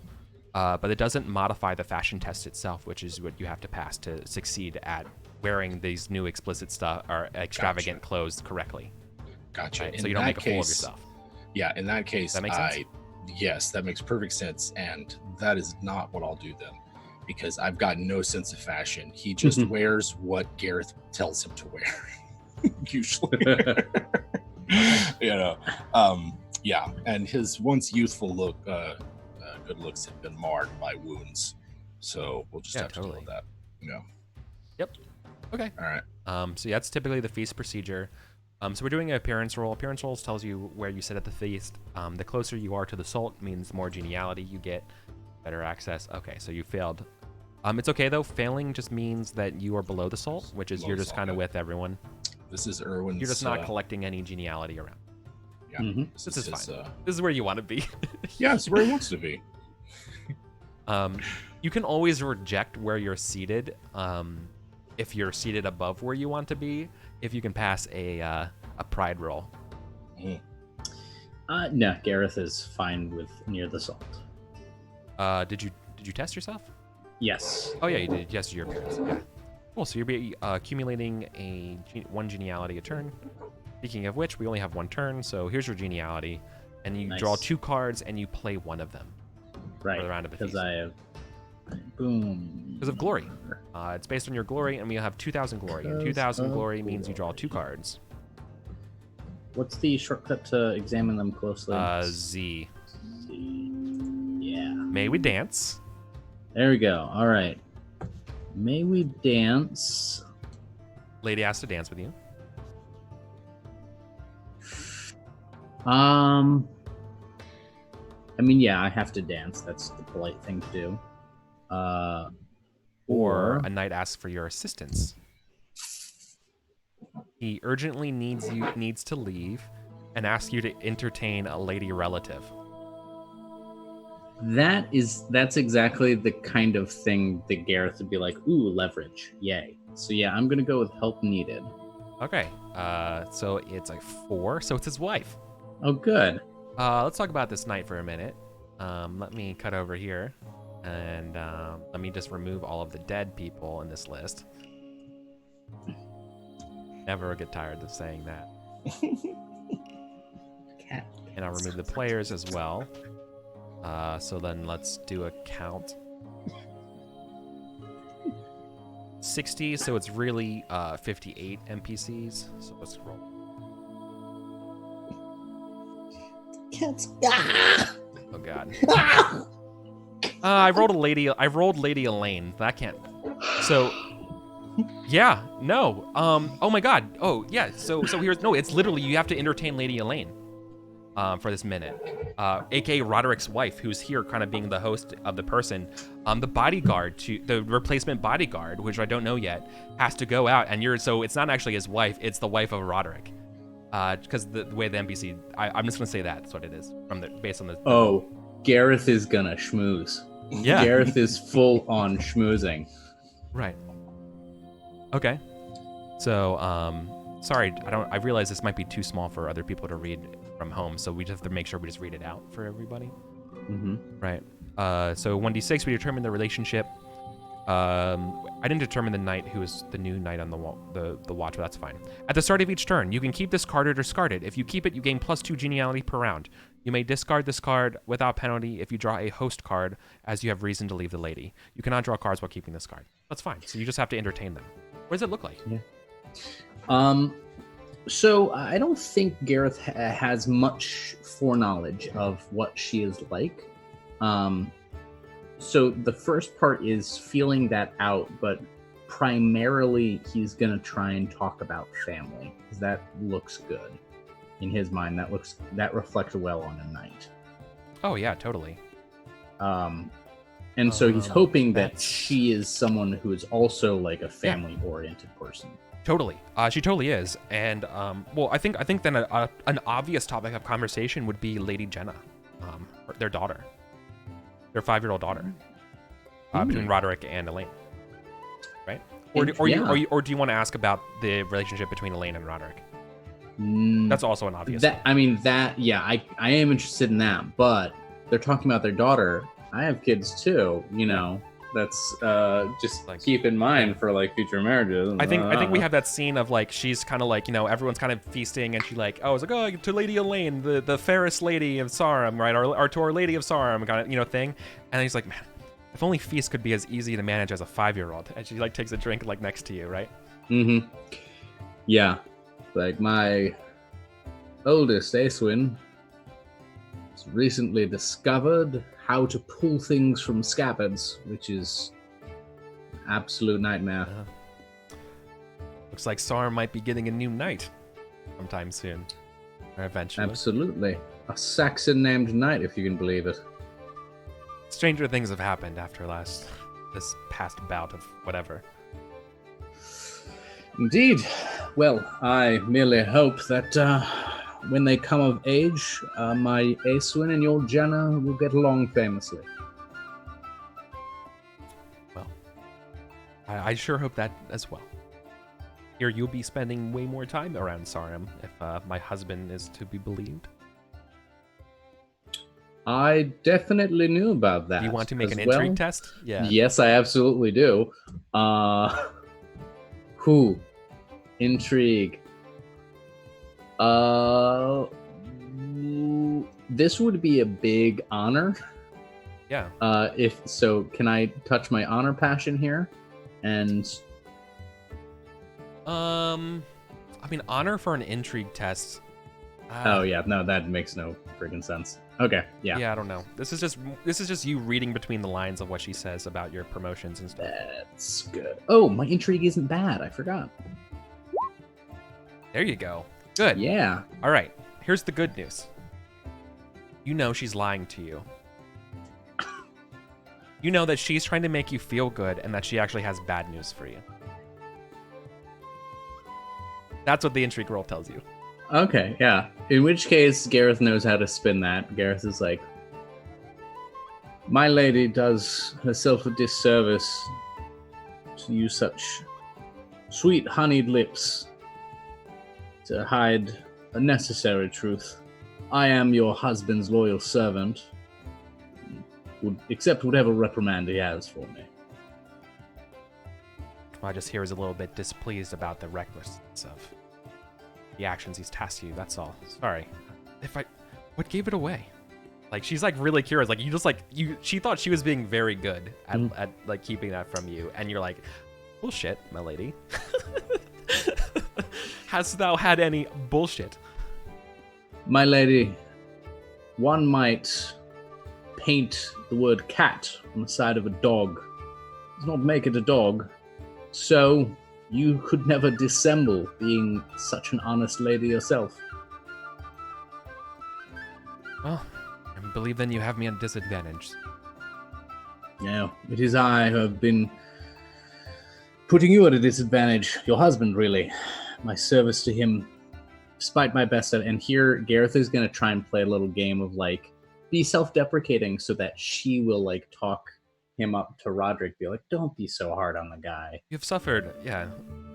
but it doesn't modify the fashion test itself, which is what you have to pass to succeed at wearing these new explicit stuff or extravagant clothes correctly. Gotcha. Right? So you don't make a fool of yourself. Yeah, in that case, that makes sense? Yes, that makes perfect sense. And that is not what I'll do then, because I've got no sense of fashion. He just wears what Gareth tells him to wear, usually. Yeah. And his once youthful good looks have been marred by wounds. So we'll just have to deal with that. Yep. Okay. All right. So that's typically the feast procedure. So we're doing an appearance roll. Appearance rolls tells you where you sit at the feast. The closer you are to the salt means more geniality you get, better access. Okay, so you failed. It's okay though. Failing just means that you are below the salt, which is you're just kind of with everyone. This is Erwin's. You're just not collecting any geniality around. Yeah, this is fine. This is where you want to be. Yeah, it's where he wants to be. You can always reject where you're seated. If you're seated above where you want to be, if you can pass a pride roll. No, Gareth is fine with near the salt. Did you test yourself? Yes. Oh yeah, you did. Yes, your appearance. Yeah. Cool. So you'll be accumulating one geniality a turn. Speaking of which, we only have one turn, so here's your geniality, and you draw 2 cards and you play one of them. Right. For the round of because I have. Boom. Because of glory. It's based on your glory, and we have 2,000 glory. And 2,000 glory means you draw 2 cards. What's the shortcut to examine them closely? Z. Yeah. May we dance? There we go. All right. May we dance? Lady has to dance with you. I mean, yeah, I have to dance. That's the polite thing to do. Or a knight asks for your assistance. He urgently needs to leave and asks you to entertain a lady relative. That's exactly the kind of thing that Gareth would be like, ooh, leverage. Yay. So yeah, I'm gonna go with help needed. Okay. So it's like 4, so it's his wife. Oh, good. Let's talk about this knight for a minute. Let me cut over here, and let me just remove all of the dead people in this list. Never get tired of saying that. And I'll remove the players as well. So then let's do a count. 60, so it's really 58 NPCs. So let's roll. Cats. Oh god. I rolled Lady Elaine. That can't. So yeah, no. Oh my god. Oh yeah. So here's no. It's literally you have to entertain Lady Elaine. For this minute, aka Roderick's wife, who's here kind of being the host of the person. The bodyguard, the replacement bodyguard, which I don't know yet, has to go out, and so it's not actually his wife, it's the wife of Roderick. Because the way the NPC, I'm just gonna say that's what it is based on the. Oh, Gareth is gonna schmooze. Yeah, Gareth is full on schmoozing. Right. Okay. So, sorry, I realize this might be too small for other people to read from home, so we just have to make sure we just read it out for everybody. Mm-hmm. Right. So 1d6, we determine the relationship. I didn't determine the knight who is the new knight on the watch, but that's fine. At the start of each turn, you can keep this card or discard it. If you keep it, you gain +2 geniality per round. You may discard this card without penalty if you draw a host card, as you have reason to leave the lady. You cannot draw cards while keeping this card. That's fine. So you just have to entertain them. What does it look like? Yeah. So I don't think Gareth has much foreknowledge of what she is like. So the first part is feeling that out, but primarily he's gonna try and talk about family, because that looks good in his mind. That reflects well on a knight. Oh yeah, totally. And so he's hoping that she is someone who is also like a family-oriented person. Totally. She totally is. And well, I think then an obvious topic of conversation would be Lady Jenna, their daughter. their 5-year-old daughter, between Roderick and Elaine, right? Or do you want to ask about the relationship between Elaine and Roderick? That's also an obvious one. I am interested in that, but they're talking about their daughter. I have kids too, That's just like, keep in mind for like future marriages. I think we have that scene of like she's kind of like everyone's kind of feasting and she like it's like to Lady Elaine, the fairest lady of Sarum, right? Or to Our Lady of Sarum kind of thing. And he's like, man, if only feast could be as easy to manage as a 5-year-old. And she like takes a drink like next to you, right? Mm-hmm. Yeah, like my oldest Aeswin has recently discovered how to pull things from scabbards, which is an absolute nightmare. Looks like Sarum might be getting a new knight sometime soon, or eventually. Absolutely. A Saxon named knight, if you can believe it. Stranger things have happened after this past bout of whatever. Indeed. Well, I merely hope that when they come of age, my Aeswin and your Jenna will get along famously. Well, I sure hope that as well. Here, you'll be spending way more time around Sarum if my husband is to be believed. I definitely knew about that. Do you want to make an intrigue test? Yeah. Yes, I absolutely do. Who? Intrigue. This would be a big honor. Yeah. If so, can I touch my honor passion here? And I mean, honor for an intrigue test. Oh yeah, no, that makes no freaking sense. Okay, yeah. Yeah, I don't know. This is just you reading between the lines of what she says about your promotions and stuff. That's good. Oh, my intrigue isn't bad. I forgot. There you go. Good. Yeah. All right. Here's the good news. You know she's lying to you. You know that she's trying to make you feel good and that she actually has bad news for you. That's what the intrigue roll tells you. Okay, yeah. In which case, Gareth knows how to spin that. Gareth is like, my lady does herself a disservice to use such sweet honeyed lips to hide a necessary truth. I am your husband's loyal servant. Would accept whatever reprimand he has for me. I just hear is a little bit displeased about the recklessness of the actions he's tasked you. That's all. Sorry. What gave it away? Like she's like really curious. Like she thought she was being very good at like keeping that from you, and you're like, bullshit, my lady. Hast thou had any bullshit? My lady, one might paint the word cat on the side of a dog. Does not make it a dog. So you could never dissemble being such an honest lady yourself. Well, I believe then you have me at a disadvantage. Yeah, it is I who have been putting you at a disadvantage. Your husband, really. My service to him, despite my best. And here, Gareth is going to try and play a little game of, like, be self-deprecating so that she will, like, talk him up to Roderick, be like, don't be so hard on the guy. You've suffered, yeah.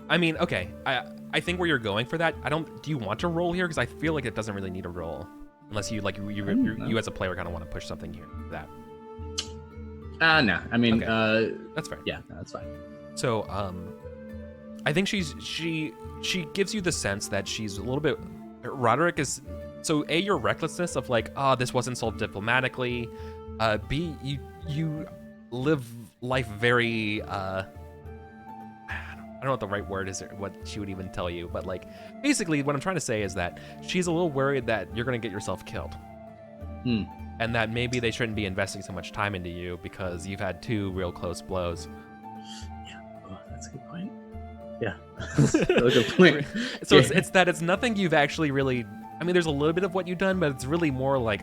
I mean, okay, I think where you're going for that, do you want to roll here? Because I feel like it doesn't really need a roll. Unless you, like, you as a player kind of want to push something here for that. No. I mean, okay. That's fair. Yeah, no, that's fine. So, I think she gives you the sense that she's a little bit, Roderick is, so A, your recklessness of like, this wasn't solved diplomatically. B, you live life very, I don't know what the right word is or what she would even tell you, but like, basically what I'm trying to say is that she's a little worried that you're going to get yourself killed. And that maybe they shouldn't be investing so much time into you because you've had 2 real close blows. Yeah, that's a good point. Yeah, that's a good point. So it's nothing you've actually really, I mean, there's a little bit of what you've done, but it's really more like,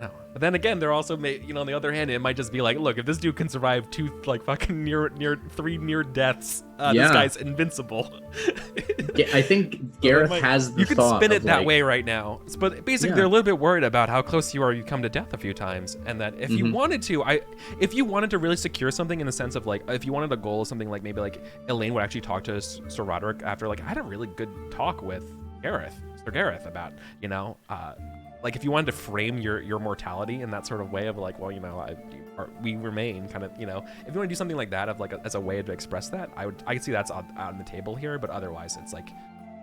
No. But then again, they're also, on the other hand, it might just be like, look, if this dude can survive 2 like fucking three near deaths, this guy's invincible. I think Gareth has the you can thought spin it of, that like, way right now, but basically they're a little bit worried about how close you are. You come to death a few times, and that if you wanted to really secure something in the sense of like, if you wanted a goal of something like maybe like Elaine would actually talk to Sir Roderick after like I had a really good talk with Sir Gareth about like if you wanted to frame your mortality in that sort of way of like, well, we remain kind of, if you want to do something like that of like as a way to express that, I could see that's on the table here, but otherwise it's like,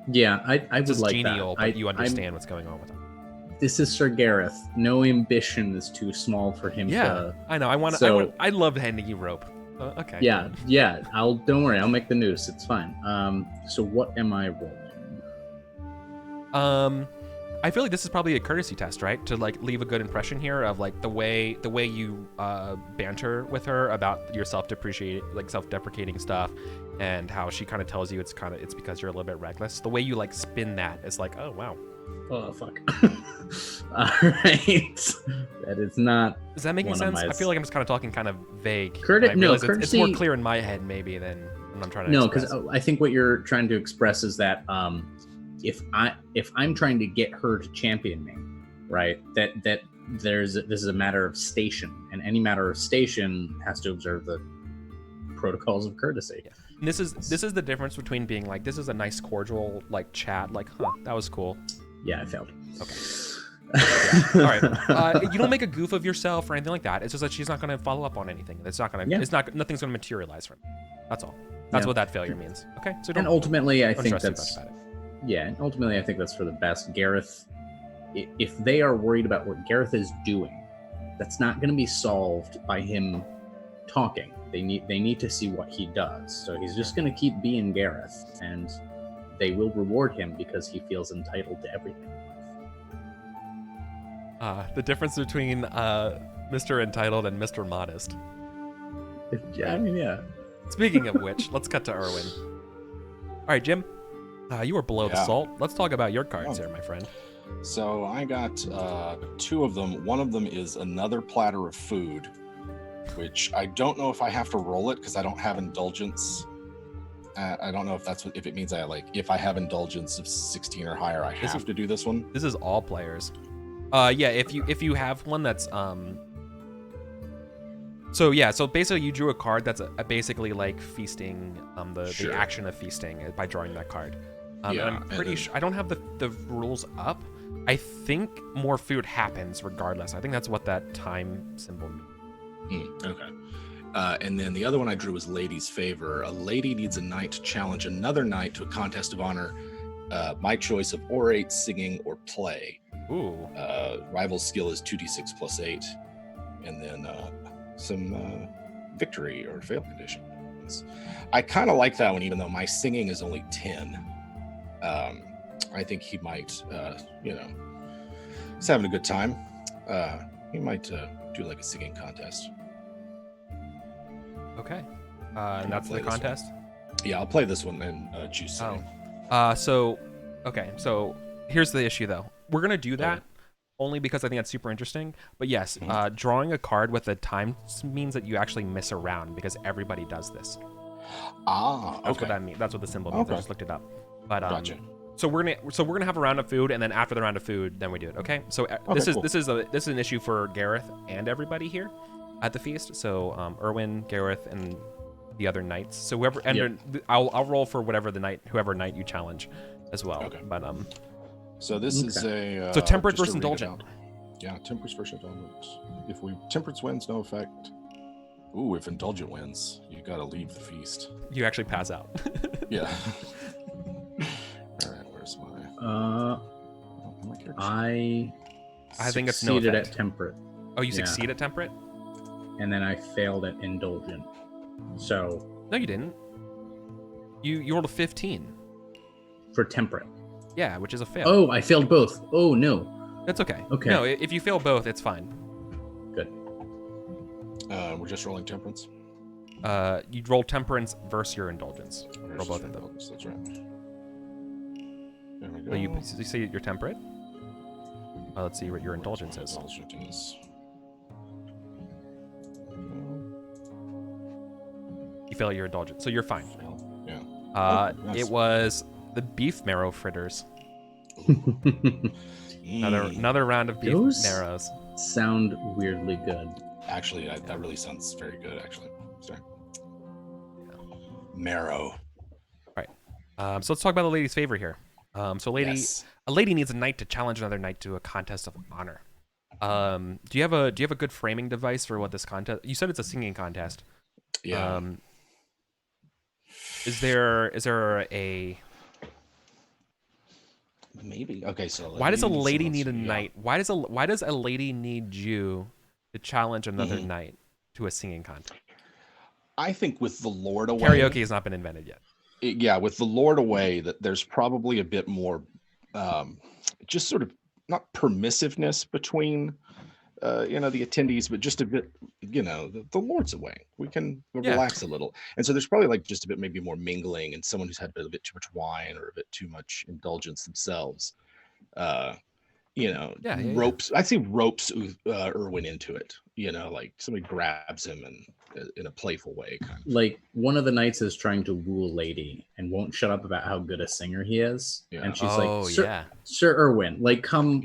yeah, I would like genial, that. but you understand what's going on with it. This is Sir Gareth. No ambition is too small for him. Yeah, I know. I love handing you rope. Okay. Yeah. Don't worry. I'll make the noose. It's fine. So what am I rolling? I feel like this is probably a courtesy test, right? To like leave a good impression here of like the way you banter with her about your self-deprecating stuff, and how she kind of tells you it's because you're a little bit reckless. The way you like spin that is like, oh wow. Oh fuck. All right. That is not. Is that making sense? I feel like I'm just kind of talking kind of vague. Courtesy. It's more clear in my head maybe than when I'm trying to. No, because I think what you're trying to express is that if I'm trying to get her to champion me, right? That this is a matter of station, and any matter of station has to observe the protocols of courtesy. Yeah. And this is the difference between being like, this is a nice cordial like chat, like, huh, that was cool. Yeah, I failed. Okay. Yeah. All right. You don't make a goof of yourself or anything like that. It's just that she's not going to follow up on anything. It's not going to. Yeah. Nothing's going to materialize from it. That's all. That's what that failure means. Okay. So and ultimately, I think that's. Yeah, and ultimately, I think that's for the best. Gareth, if they are worried about what Gareth is doing, that's not going to be solved by him talking. They need to see what he does. So he's just going to keep being Gareth, and they will reward him because he feels entitled to everything. The difference between Mr. Entitled and Mr. Modest. Yeah, I mean, yeah. Speaking of which, let's cut to Erwin. All right, Jim. You were below the salt. Let's talk about your cards here, my friend. So I got 2 of them. One of them is another platter of food, which I don't know if I have to roll it because I don't have indulgence. I don't know if it means if I have indulgence of 16 or higher, I have to do this one. This is all players. Yeah, if you have one that's So basically you drew a card that's basically like feasting, the action of feasting by drawing that card. And I'm pretty sure I don't have the rules up. I think more food happens regardless. I think that's what that time symbol means. Okay. And then the other one I drew was Lady's Favor. A lady needs a knight to challenge another knight to a contest of honor. My choice of orate, singing, or play. Ooh. Rival skill is 2d6 plus 8. And then some victory or fail conditions. I kind of like that one, even though my singing is only 10. I think he might, he's having a good time. He might do like a singing contest. Okay. And that's the contest? Yeah, I'll play this one and choose singing. So here's the issue, though. We're going to do that only because I think that's super interesting. But yes, drawing a card with a time means that you actually miss a round because everybody does this. That's what that means. That's what the symbol means. I just looked it up. But gotcha. So we're gonna have a round of food, and then after the round of food, then we do it. Okay. So this is an issue for Gareth and everybody here at the feast. So Erwin, Gareth, and the other knights. So whoever I'll roll for whoever knight you challenge as well. Okay. But So this is a so temperate versus indulgent. Yeah, temperate versus indulgent. If temperate wins, no effect. Ooh, if indulgent wins, you gotta leave the feast. You actually pass out. Yeah. All right, where's my? I think it's no effect. Succeeded at temperate. Oh, you succeed at temperate? And then I failed at indulgent. So. No, you didn't. You rolled a 15. For temperate. Yeah, which is a fail. Oh, I failed both. Oh no. That's okay. Okay. No, if you fail both, it's fine. Good. We're just rolling temperance. You roll temperance versus your indulgence. Roll both of them. That's right. There we go. Oh, you say you're temperate? Let's see what your indulgence is. Indulgence. You fail your indulgence, so you're fine. Yeah. Nice. It was the beef marrow fritters. Another round of beef Those marrows. sound weirdly good. Actually, that really sounds very good. Actually, sorry. Marrow. Right. So let's talk about the lady's favor here. So Yes. a lady needs a knight to challenge another knight to a contest of honor. Do you have a good framing device for what this contest? You said it's a singing contest. Yeah. Is there a Maybe. Okay. So why does a lady someone's- need a yeah. knight? Why does a lady need you to challenge another knight to a singing contest? I think with the Lord away, Karaoke has not been invented yet. With the Lord away, that there's probably a bit more, just sort of not permissiveness between, the attendees, but just a bit, the Lord's away. We can relax a little, and so there's probably like just a bit maybe more mingling, and someone who's had a bit too much wine or a bit too much indulgence themselves. Ropes. I'd say ropes Erwin into it. Like somebody grabs him and in a playful way, kind of. Like one of the knights is trying to woo a lady and won't shut up about how good a singer he is. Yeah. And she's Oh, like, yeah. Sir Erwin, like come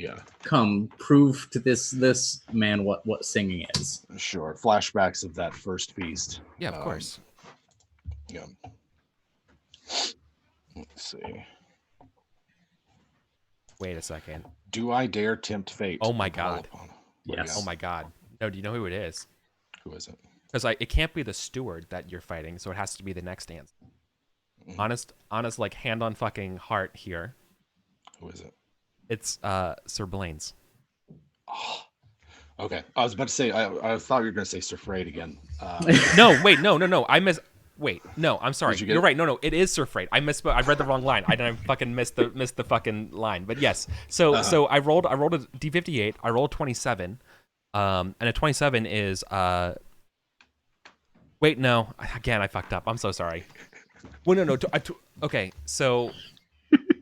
prove to this man what singing is. Sure. Flashbacks of that first feast. Yeah, of course. Yeah. Let's see. Wait a second. Do I dare tempt fate? Oh my and call God. upon- Yes. Oh my God. No, do you know who it is? Who is it? Because it can't be the steward that you're fighting, so it has to be the next answer. Honest, like hand on fucking heart here. Who is it? It's Sir Blaine's. Oh, okay. I was about to say, I thought you were going to say Sir Frayed again. No, wait, no. Wait, no, I'm sorry. Did you get You're it? right. No, it is Sir Frayed. I read the wrong line. I fucking missed the fucking line. But yes. So I rolled a D58. I rolled 27. And a 27 is wait, no. Again, I fucked up. I'm so sorry. Well, no. Okay, so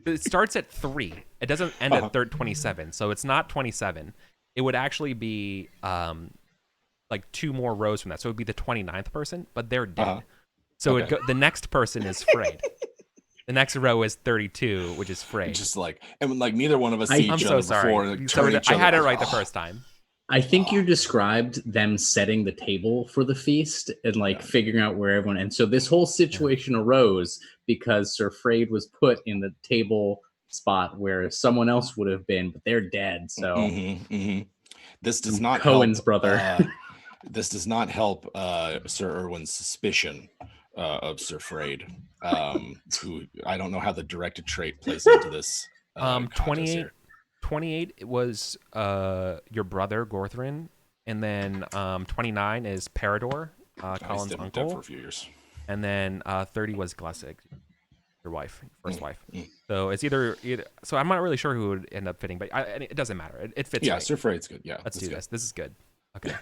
it starts at 3. It doesn't end at 27. So it's not 27. It would actually be like 2 more rows from that. So it would be the 29th person, but they're dead. So the next person is Frayed. The next row is 32, which is Frayed. Just like, and like neither one of us see I'm each so other sorry. before. Like, So turn each I had it other- right the first time. I think you described them setting the table for the feast and like figuring out where everyone. And so this whole situation arose because Sir Frayed was put in the table spot where someone else would have been, but they're dead. So This does not Cohen's help, brother. This does not help Sir Erwin's suspicion of Sir Frayed, who I don't know how the directed trait plays into this. 28 it was your brother Gorthrin, and then 29 is Parador, Colin's Dead uncle, for a few years. and then 30 was Glessig, your wife, first wife. So it's either. So I'm not really sure who would end up fitting, but it doesn't matter. It fits. Yeah, right. Sir Frayed's good. Yeah, Let's that's do good. this. This is good. Okay.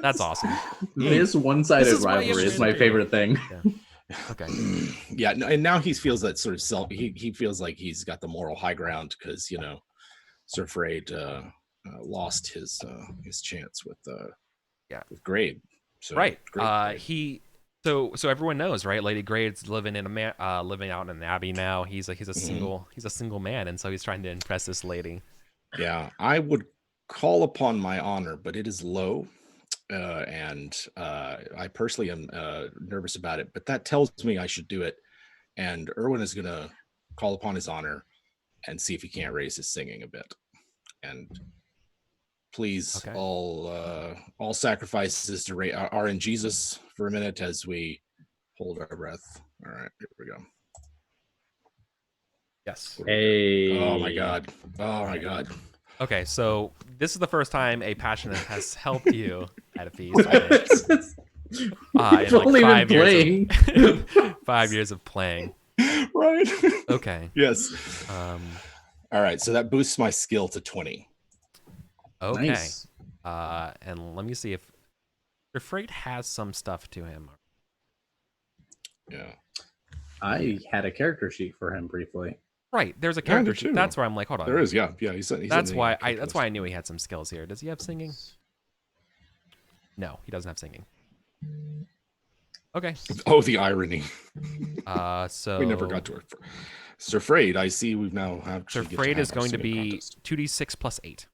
That's awesome. This one-sided This is why you rivalry is should my do. favorite thing. Okay. Yeah, no, and now he feels that sort of he feels like he's got the moral high ground because Sir Frayed lost his chance with Grade. So, Right. Grade. So everyone knows, right? Lady Grade's living living out in an abbey now. He's a single man, and so he's trying to impress this lady. Yeah, I would call upon my honor, but it is low. And I personally am nervous about it, but that tells me I should do it. And Erwin is going to call upon his honor and see if he can't raise his singing a bit. And please, all sacrifices to are in Jesus for a minute as we hold our breath. All right, here we go. Yes. Hey. Oh my God. Oh my God. Okay, so this is the first time a passionate has helped you at a feast. We've only been playing. 5 years of playing. Right. Okay. Yes. All right, so that boosts my skill to 20. Okay. Nice. And let me see if your freight has some stuff to him. Yeah. I had a character sheet for him briefly. Right. There's a Kinda character sheet. too. That's where I'm like, hold on. There is, yeah. He's That's in the why character that's list. why I knew he had some skills here. Does he have singing? No, he doesn't have singing. Okay. Oh, the irony. So We never got to it. Sir Frayed, I see we've now Sir actually get Frayed have is our going to singing be contest. 2d6 plus 8.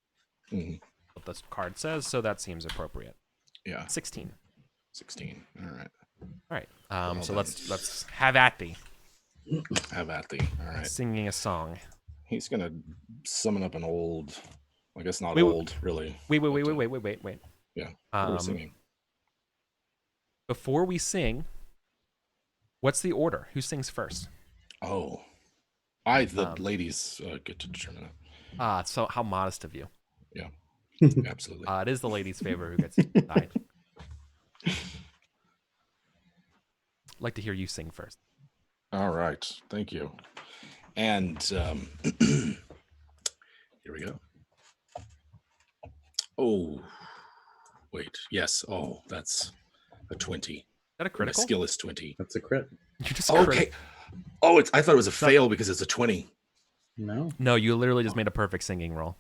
Mhm. What this card says, so that seems appropriate. Yeah, 16. 16. All right. All right. Well So done. let's have at thee. Have at thee. All right. Singing a song. He's gonna summon up an old. I guess not Wait, old, really. Wait. Yeah. What are we singing? Before we sing, what's the order? Who sings first? Oh, the ladies get to determine it. So how modest of you. Yeah. Absolutely. It is the ladies' favor who gets to decide. Like to hear you sing first. All right. Thank you. And here we go. Oh, wait. Yes. Oh, that's a 20. Is that a My critical? skill is 20. That's a crit. You just Okay. Oh, I thought it was a fail because it's a 20. No. No, you literally just made a perfect singing roll.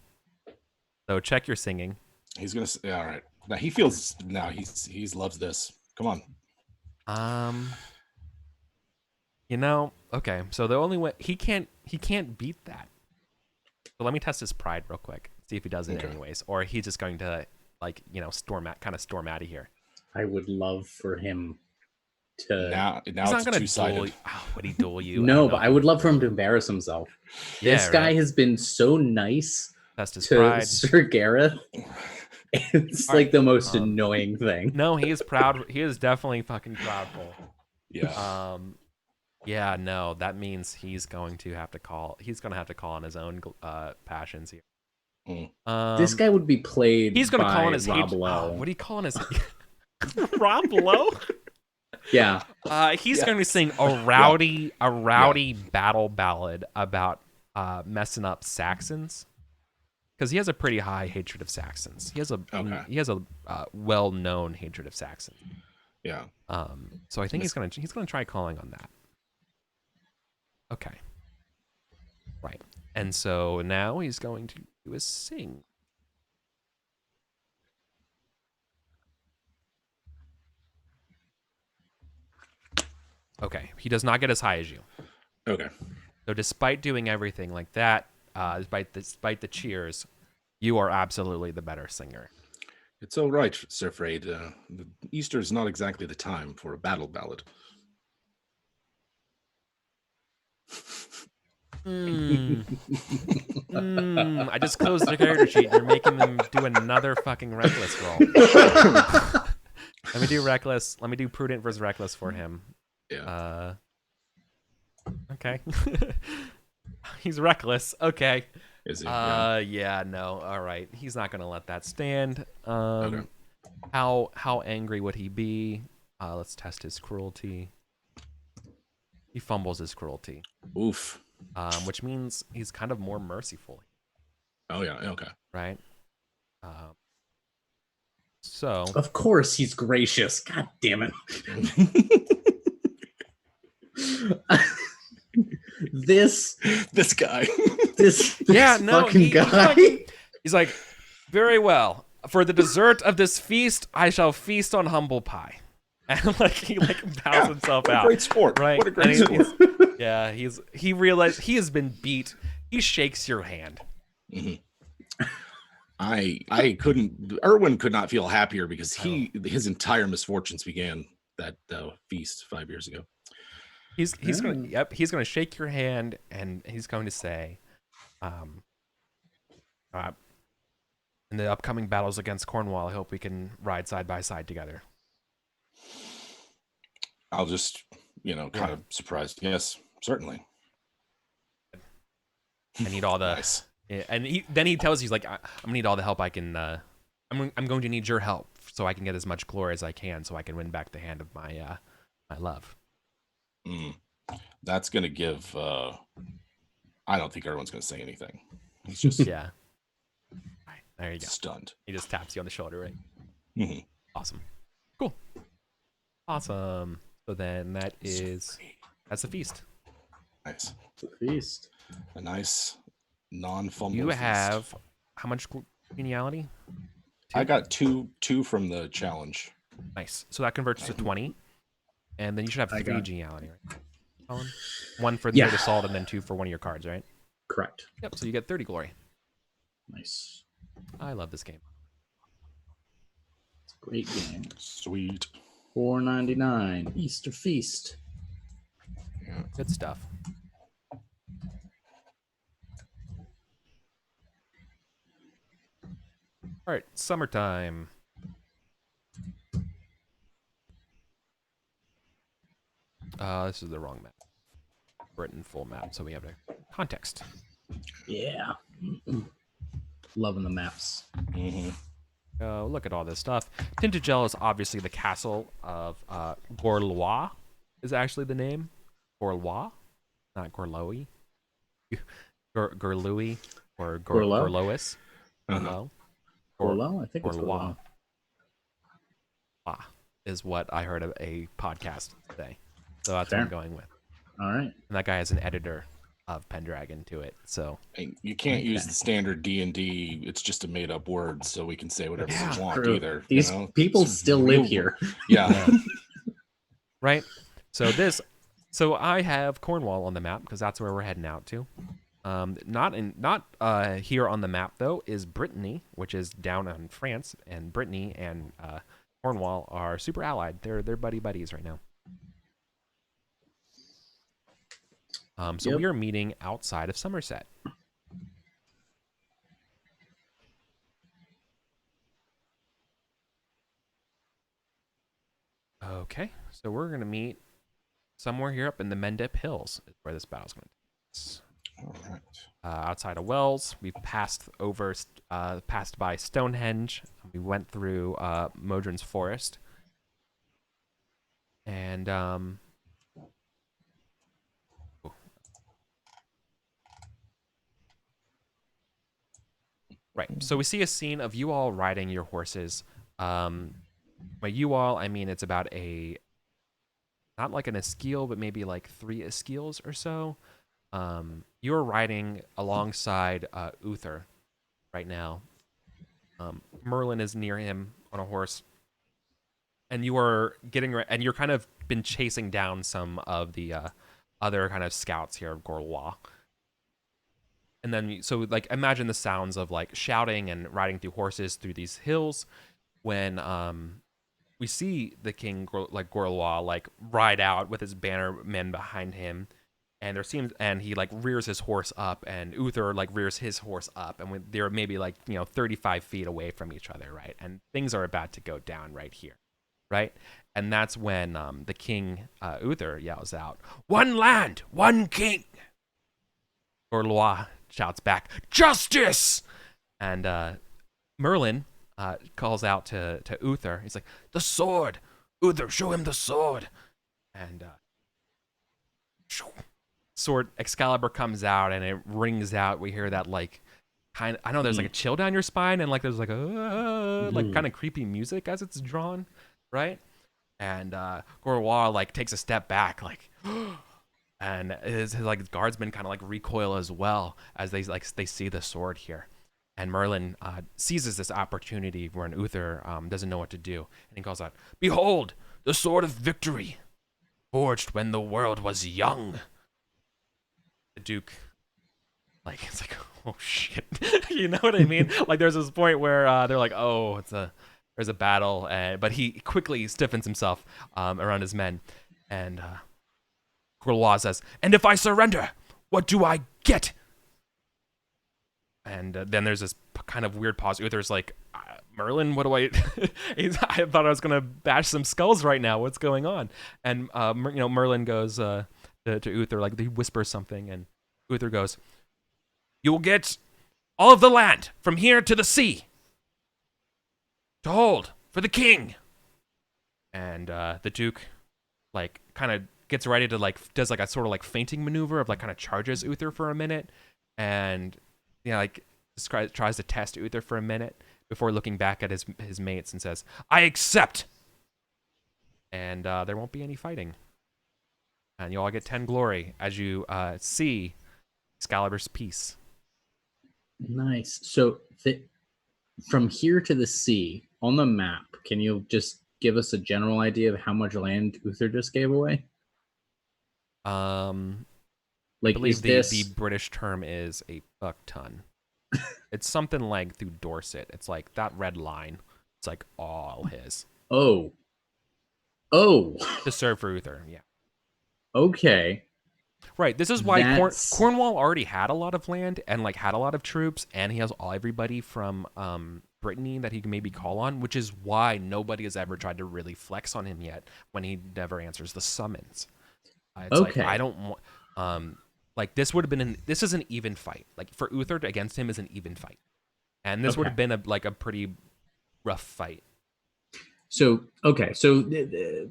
So check your singing. He's gonna. Yeah, all right. Now he feels. Now he's loves this. Come on. Okay. So the only way he can't beat that. So let me test his pride real quick. See if he does it Okay. anyways, or he's just going to storm out of here. I would love for him to. Now He's not it's going to two-sided. duel. Would he duel you? No, but I would love for him to embarrass himself. Yeah, This guy right. has been so nice Test his to pride. Sir Gareth. It's All like right. the most annoying thing. No, he is proud. He is definitely fucking proudful. Yeah. Yeah, no, that means he's going to have to call. He's going to have to call on his own passions here. This guy would be played. He's going to by call on his Rob hate. Lowe. What do you call on his? Rob Lowe. Yeah. He's going to sing a rowdy battle ballad about messing up Saxons, because he has a pretty high hatred of Saxons. He has a well-known hatred of Saxons. Yeah. So I think he's gonna try calling on that. Okay. Right. And so now he's going to do a sing. Okay. He does not get as high as you. Okay. So despite doing everything like that, despite the cheers, you are absolutely the better singer. It's all right, Sir Frayed. Easter is not exactly the time for a battle ballad. I just closed the character sheet. You're making them do another fucking reckless roll. Let me do reckless. Let me do prudent versus reckless for him. Yeah. Okay. He's reckless. Okay. Is he? Yeah, no. All right. He's not gonna let that stand. Okay. How angry would he be? Let's test his cruelty. He fumbles his cruelty. Oof. Which means he's kind of more merciful. Oh yeah. Okay. Right? So Of course he's gracious. God damn it. This guy. this yeah, no, fucking guy. He's like, very well. For the dessert of this feast, I shall feast on humble pie. And like he bows himself What a out. great sport. Right? What a great And sport. yeah, he realized he has been beat. He shakes your hand. Mm-hmm. I couldn't. Erwin could not feel happier because his entire misfortunes began that feast 5 years ago. He's gonna shake your hand and he's going to say, in the upcoming battles against Cornwall, I hope we can ride side by side together. I'll just, kind of surprised. Yes, certainly. I need all the Nice. Yeah, and then he tells you, he's like, I'm gonna need all the help I can. I'm going to need your help so I can get as much glory as I can, so I can win back the hand of my my love. That's gonna give. I don't think everyone's gonna say anything. He's just Yeah. Right, there you go. stunned. He just taps you on the shoulder, right? Mm-hmm. Awesome. Cool. Awesome. So then that's the feast. Nice. The feast. A nice non-fumble You feast. have how much geniality? I got two from the challenge. Nice. So that converts to 20. And then you should have 3 geniality, right? Colin? 1 for the Great Assault and then 2 for one of your cards, right? Correct. Yep, so you get 30 glory. Nice. I love this game. It's a great game. Sweet. $4.99. Easter Feast. Yeah. Good stuff. All right, summertime. This is the wrong map. Written full map, so we have a context. Yeah. Loving the maps. Look at all this stuff. Tintagel is obviously the castle of Gorlois, is actually the name. Gorlois, not Gorlois. Gorlois or Gorlois. Gorlo? I think it's Gorlois. Gorlo. Is what I heard of a podcast today. So that's Fair. what I'm going with. All right. And that guy is an editor of Pendragon to it. So you can't use the standard D&D. It's just a made-up word, so we can say whatever we want True. either. These people still live here. Yeah. Right. So I have Cornwall on the map because that's where we're heading out to. Not here on the map though is Brittany, which is down in France, and Brittany and Cornwall are super allied. They're buddies right now. So we are meeting outside of Somerset. Okay, so we're gonna meet somewhere here up in the Mendip Hills is where this battle's gonna take place. All right. Outside of Wells, we've passed by Stonehenge. We went through Modron's Forest, and right. So we see a scene of you all riding your horses. By you all, I mean it's about not like an esquile, but maybe like 3 esquiles or so. You're riding alongside Uther right now. Merlin is near him on a horse, and you are and you're kind of been chasing down some of the other kind of scouts here of Gorlois. And then, so like, imagine the sounds of like shouting and riding through horses through these hills when we see the king like Gorlois like ride out with his banner men behind him. And he like rears his horse up, and Uther like rears his horse up, and they're maybe like 35 feet away from each other, right? And things are about to go down right here, right? And that's when the king Uther yells out, "One land, one king!" Gorlois shouts back, "Justice!" And Merlin calls out to Uther. He's like, "The sword, Uther, show him the sword!" And sword Excalibur comes out and it rings out. We hear that like I know there's like a chill down your spine, and like there's like a like kind of creepy music as it's drawn, right? And Gorlois like takes a step back, like and his like guardsmen kind of like recoil as well as they see the sword here. And Merlin seizes this opportunity when Uther doesn't know what to do, and he calls out, "Behold, the sword of victory, forged when the world was young." The Duke, like, it's like, oh shit, you know what I mean? Like, there's this point where they're like, oh, there's a battle, but he quickly stiffens himself around his men, and Gorlois says, "And if I surrender, what do I get?" And then there's this kind of weird pause. Uther's like, "Merlin, what do I?" I thought I was gonna bash some skulls right now. What's going on? And Merlin goes to Uther, like he whispers something, and Uther goes, "You will get all of the land from here to the sea to hold for the king." And the Duke, like, kind of gets ready to like does like a sort of like feinting maneuver of like kind of charges Uther for a minute, and like tries to test Uther for a minute before looking back at his mates and says, "I accept." And there won't be any fighting. And you all get 10 glory as you see Excalibur's piece. Nice. So from here to the sea on the map, can you just give us a general idea of how much land Uther just gave away? I Like, believe is the this British term is a fuck ton. It's something like through Dorset. It's like that red line. It's like all his. oh To serve for Uther, yeah. okay. Right. This is why That's Cornwall already had a lot of land and like had a lot of troops, and he has everybody from Brittany that he can maybe call on, which is why nobody has ever tried to really flex on him yet when he never answers the summons. It's like okay. I don't want. Like this would have been this is an even fight. Like for Uther against him is an even fight, and this would have been a pretty rough fight. So okay, so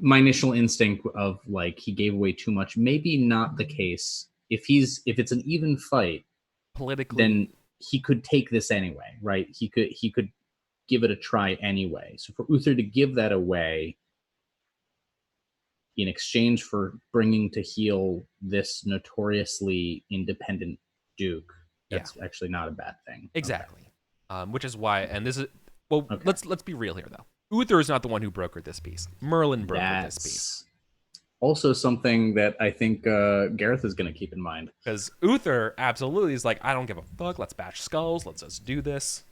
my initial instinct of like he gave away too much, maybe not the case. If it's an even fight, Politically, then he could take this anyway, right? He could give it a try anyway. So for Uther to give that away in exchange for bringing to heel this notoriously independent duke, that's actually not a bad thing. Exactly. Which is why, and this is well. Okay. Let's be real here, though. Uther is not the one who brokered this piece. Merlin brokered this piece. Also something that I think Gareth is going to keep in mind. Because Uther absolutely is like, I don't give a fuck. Let's bash skulls. Let's just do this.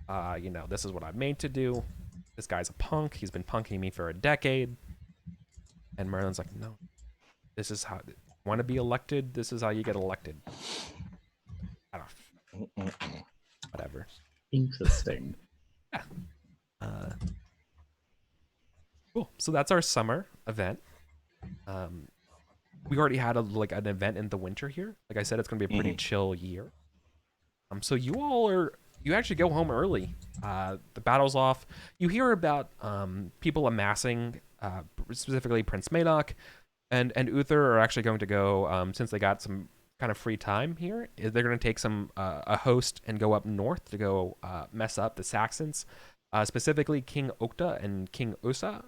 This is what I'm made to do. This guy's a punk. He's been punking me for a decade. And Merlin's like, no. This is how... Want to be elected? This is how you get elected. I don't... Whatever. Interesting. Yeah. Cool. So that's our summer event. We already had an event in the winter here. Like I said, it's going to be a pretty chill year. So you actually go home early. The battle's off. You hear about people amassing, specifically Prince Madoc and Uther are actually going to go, since they got some kind of free time here, they're going to take a host and go up north to go mess up the Saxons, specifically King Okta and King Yosa,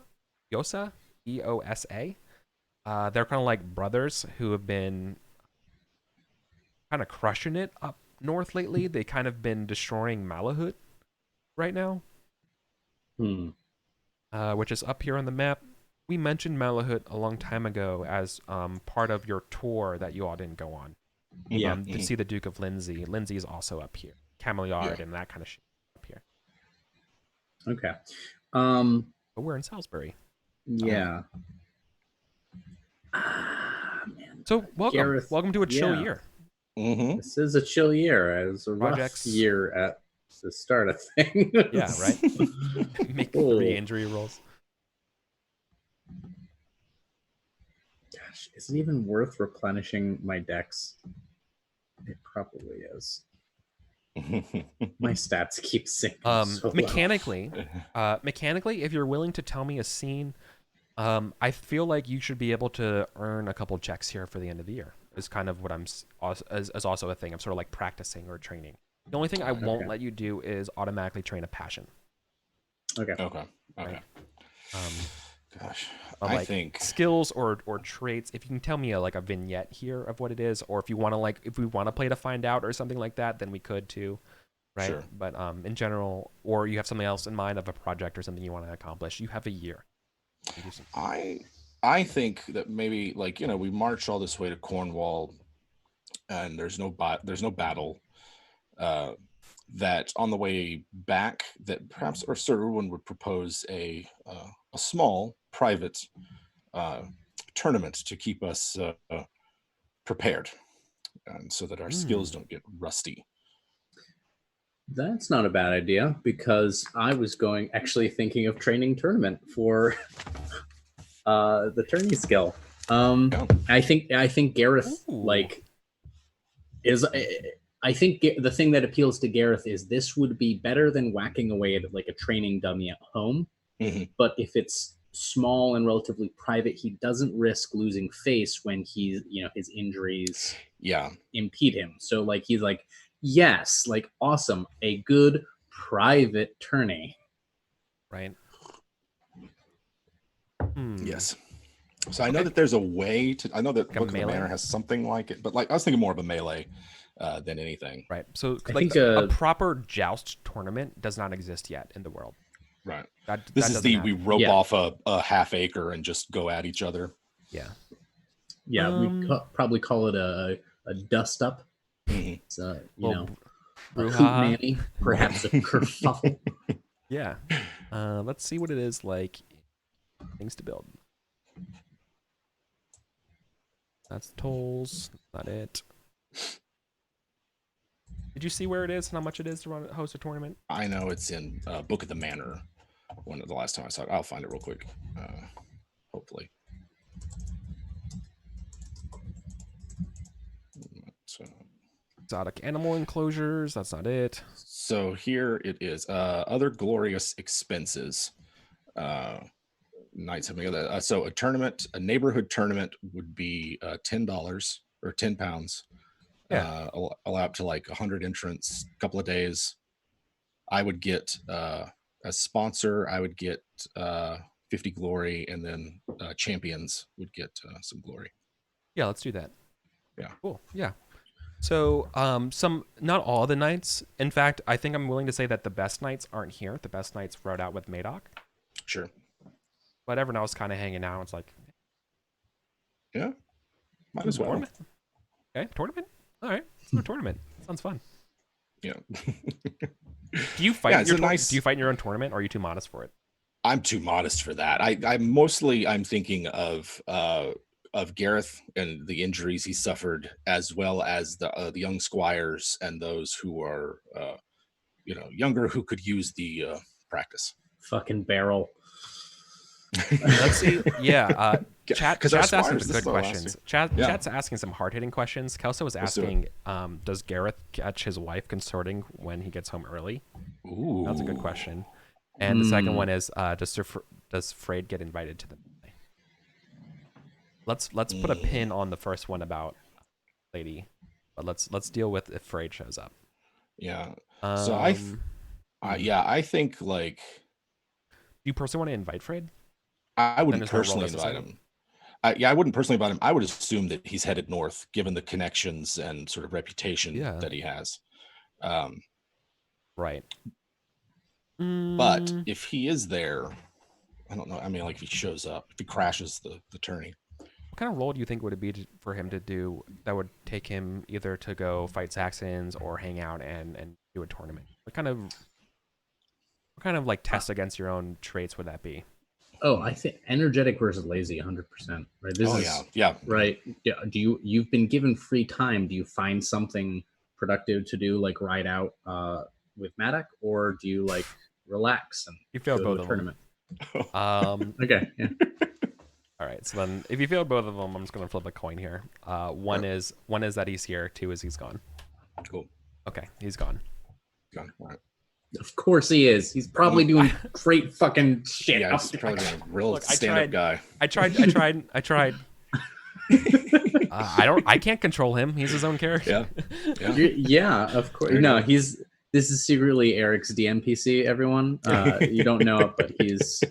E-O-S-A. They're kind of like brothers who have been kind of crushing it up north lately. They kind of been destroying Malahut right now, which is up here on the map. We mentioned Malahut a long time ago as part of your tour that you all didn't go on. To see the Duke of Lindsay. Lindsay is also up here. Cameliard and that kind of shit up here. Okay. But we're in Salisbury. Yeah. Man. So welcome. Gareth, welcome to a chill year. This is a chill year. It's a rough year at the start of things. Yeah, right? Make 3 injury rolls. Gosh, is it even worth replenishing my decks? It probably is. My stats keep sinking. Mechanically, if you're willing to tell me a scene, I feel like you should be able to earn a couple checks here for the end of the year. Is kind of what I'm as also a thing. I'm sort of like practicing or training. The only thing I won't let you do is automatically train a passion. Okay. Right? Gosh, I like think skills or traits. If you can tell me a vignette here of what it is, or if you want to if we want to play to find out or something like that, then we could too, right? Sure. But in general, or you have something else in mind of a project or something you want to accomplish, you have a year. I think that maybe we march all this way to Cornwall, and there's no battle. That on the way back, that perhaps Sir Erwin would propose a small private tournament to keep us prepared, and so that our skills don't get rusty. That's not a bad idea, because I was actually thinking of training tournament for the tourney skill. I think Gareth is. I think the thing that appeals to Gareth is this would be better than whacking away at a training dummy at home. But if it's small and relatively private, he doesn't risk losing face when his injuries impede him. So he's yes, awesome, a good private tourney. Right. Yes. So I know that there's a way to. I know that Book of the Manor has something like it, but I was thinking more of a melee. than anything. Right. So I like think, a proper joust tournament does not exist yet in the world. Right. That This is doesn't we happen. rope Yeah. off a half acre and just go at each other. Yeah. Yeah, we'd probably call it a dust up. Mhm. It's a, Well, a brouhaha. hootenanny, perhaps a kerfuffle. Yeah. Let's see what it is like. Things to build. That's tolls. Not it. Did you see where it is and how much it is to host a tournament? I know it's in Book of the Manor. One of the last time I saw it. I'll find it real quick. Hopefully. So, Exotic animal enclosures. That's not it. so here it is. Other glorious expenses. Nights having other. So a neighborhood tournament would be $10 or £10. Yeah. Allow up to like 100 entrants, a couple of days. I would get a sponsor. I would get 50 glory, and then champions would get some glory. Yeah, let's do that. Yeah. Cool. Yeah. So, not all the knights. In fact, I think I'm willing to say that the best knights aren't here. The best knights rode out with Madoc. Sure. But everyone else kind of hanging out. It's like, Yeah. Might as well. tournament. Okay, tournament. All right, let's do a tournament. Sounds fun. Yeah. Do you fight? Yeah, in your it's a nice- Do you fight in your own tournament, or are you too modest for it? I'm too modest for that. I'm thinking of Gareth and the injuries he suffered, as well as the young squires and those who are younger who could use the practice. Fucking barrel. Let's see. Yeah. Chat's asking some good this is the last questions. Yeah. Chat's asking some hard-hitting questions. Kelso was Let's do it. asking, does Gareth catch his wife consorting when he gets home early? Ooh. That's a good question. And the second one is, does Freyd get invited to the melee? Let's put a pin on the first one about Lady, but let's deal with if Freyd shows up. Yeah. So I think like do you personally want to invite Freyd? I wouldn't there's no role personally invite necessary. him. I wouldn't personally invite him. I would assume that he's headed north, given the connections and sort of reputation that he has. Right. But if he is there, I don't know. I mean, like if he shows up, if he crashes the tourney. What kind of role do you think would it be for him to do that would take him either to go fight Saxons or hang out and do a tournament? What kind of like test against your own traits would that be? Oh, I think energetic versus lazy, 100%. Right. Yeah. Right. Yeah. You've been given free time? Do you find something productive to do, like ride out with Madoc, or do you like relax and You failed go to both a of them. tournament? Okay. Yeah. All right. So then, if you failed both of them, I'm just gonna flip a coin here. One is that he's here. Two is he's gone. Cool. Okay, he's gone. All right. Of course he is. He's probably doing great fucking shit. Yeah, he's probably a real Look, stand-up guy. I tried. I can't control him. He's his own character. Yeah. Yeah, of course. No, this is secretly Eric's DMPC, everyone. You don't know it, but he's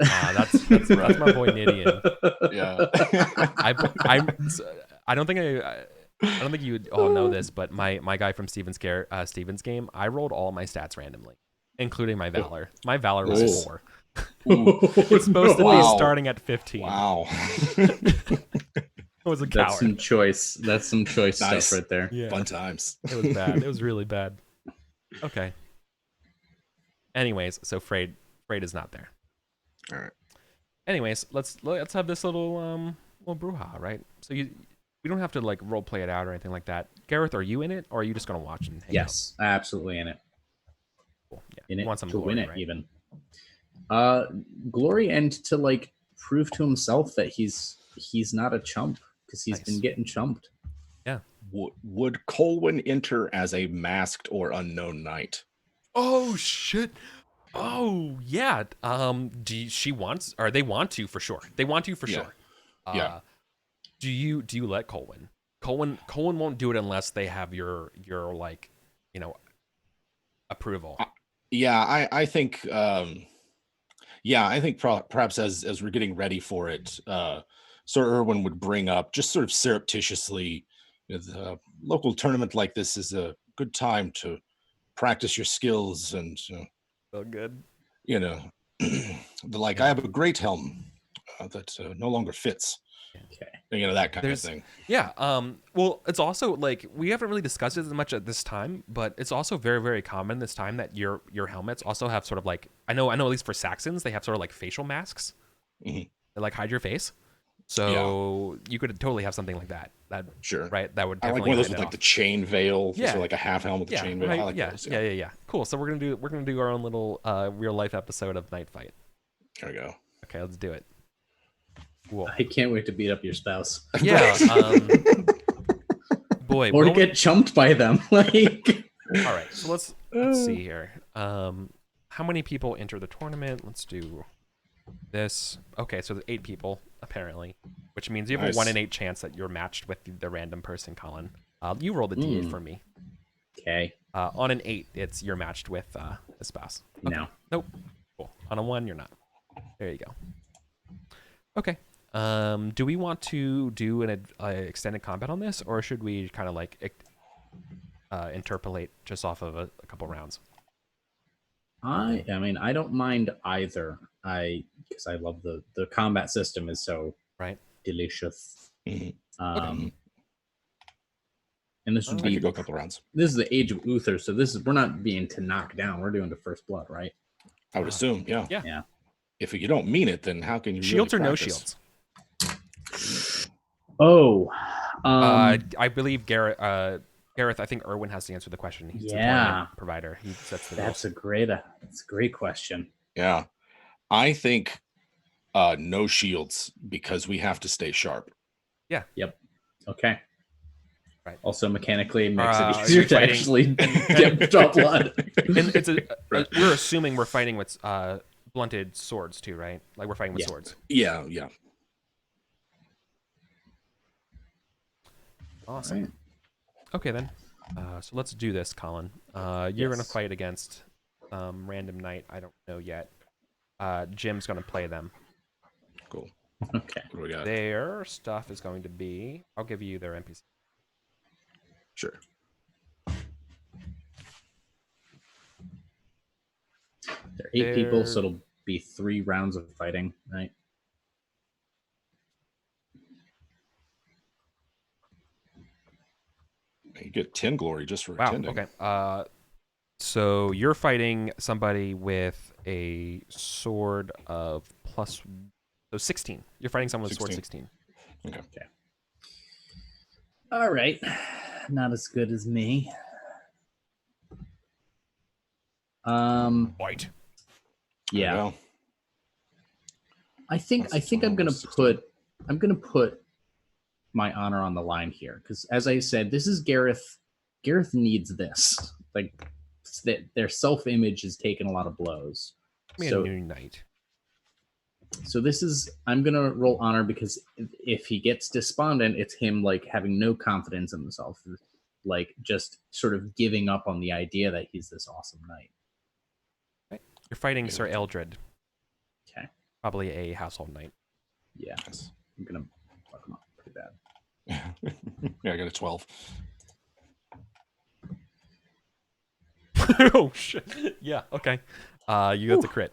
That's my boy Nidian. Yeah. I don't think you all know this, but my guy from Steven's game, I rolled all my stats randomly, including my valor. My valor was 4. It's supposed to be starting at 15. Wow. I was a coward. That's some choice Nice. stuff right there. Yeah. Fun times. It was bad. It was really bad. Okay. Anyways, so Freyd is not there. All right. Anyways, let's have this little brouhaha, right? So we don't have to like role play it out or anything like that. Gareth, are you in it, or are you just gonna watch and hang Yes, absolutely in it. out? Cool. Yeah. In You it want some to glory, win it, right? even. Glory, and to like prove to himself that he's not a chump, because he's been getting chumped. Yeah. Would Colin enter as a masked or unknown knight? Oh shit. Oh yeah. They want to for sure. They want to for sure. Yeah. Do you let Colin? Colin won't do it unless they have your like, approval. Yeah, I think perhaps as we're getting ready for it, Sir Irwin would bring up, just sort of surreptitiously, A local tournament like this is a good time to practice your skills and So good. I have a great helm that no longer fits. Okay. That kind of thing. Yeah. Well, it's also like we haven't really discussed it as much at this time, but it's also very, very common this time that your helmets also have sort of like I know at least for Saxons they have sort of like facial masks that like hide your face. So you could totally have something like that. Sure. Right. That would I definitely like one of those hide with it like off. the chain veil. Yeah. So like a half helmet with a chain veil. Right. I like those. Yeah. Cool. So we're gonna do our own little real life episode of Night Fight. There we go. Okay, let's do it. Cool. I can't wait to beat up your spouse. Yeah. Boy. Or to get chumped by them. Like. All right. So let's see here. How many people enter the tournament? Let's do this. Okay, so there's 8 people apparently, which means you have a 1 in 8 chance that you're matched with the random person, Colin. You roll the d8 for me. Okay. On an 8, you're matched with a spouse. Okay. No. Nope. Cool. On a 1, you're not. There you go. Okay. Do we want to do an extended combat on this, or should we kind of like interpolate just off of a couple rounds? I mean, I don't mind either. Because I love the combat system is so delicious. Okay. And this would I be could go a couple rounds. This is the age of Uther, so we're not being to knock down. We're doing to first blood, right? I would assume, yeah. Yeah. If you don't mean it, then how can you Shields really or no practice? shields? Oh, I believe Gareth. I think Erwin has to answer the question. He's the tournament provider. He sets the rules. that's a great question. Yeah. I think no shields because we have to stay sharp. Yeah. Yep. Okay. Right. Also, mechanically, it makes it Are easier you to fighting- actually get draw blood. And it's we're assuming we're fighting with blunted swords too, right? Like we're fighting with swords. Yeah. Awesome. Right. Okay then. So let's do this, Colin. You're gonna fight against random knight. I don't know yet. Jim's gonna play them. Cool. Okay. What do we got? Their stuff is going to be. I'll give you their NPC. Sure. There are 8 people, so it'll be 3 rounds of fighting, right? You get 10 glory just for Wow. attending. Okay. So you're fighting somebody with a sword of plus 16. You're fighting someone with sword 16. Okay. All right. Not as good as me. White. Yeah. Well, I think I'm gonna put my honor on the line here because, as I said, this is Gareth. Gareth needs this. Like their self-image has taken a lot of blows. Give me a new knight. So this is I'm gonna roll honor because if he gets despondent, it's him like having no confidence in himself, like just sort of giving up on the idea that he's this awesome knight. You're fighting Sir Eldred. Okay. Probably a household knight. Yeah. I'm gonna fuck him up pretty bad. yeah, I got a 12. Oh shit. Yeah, okay. You got the crit.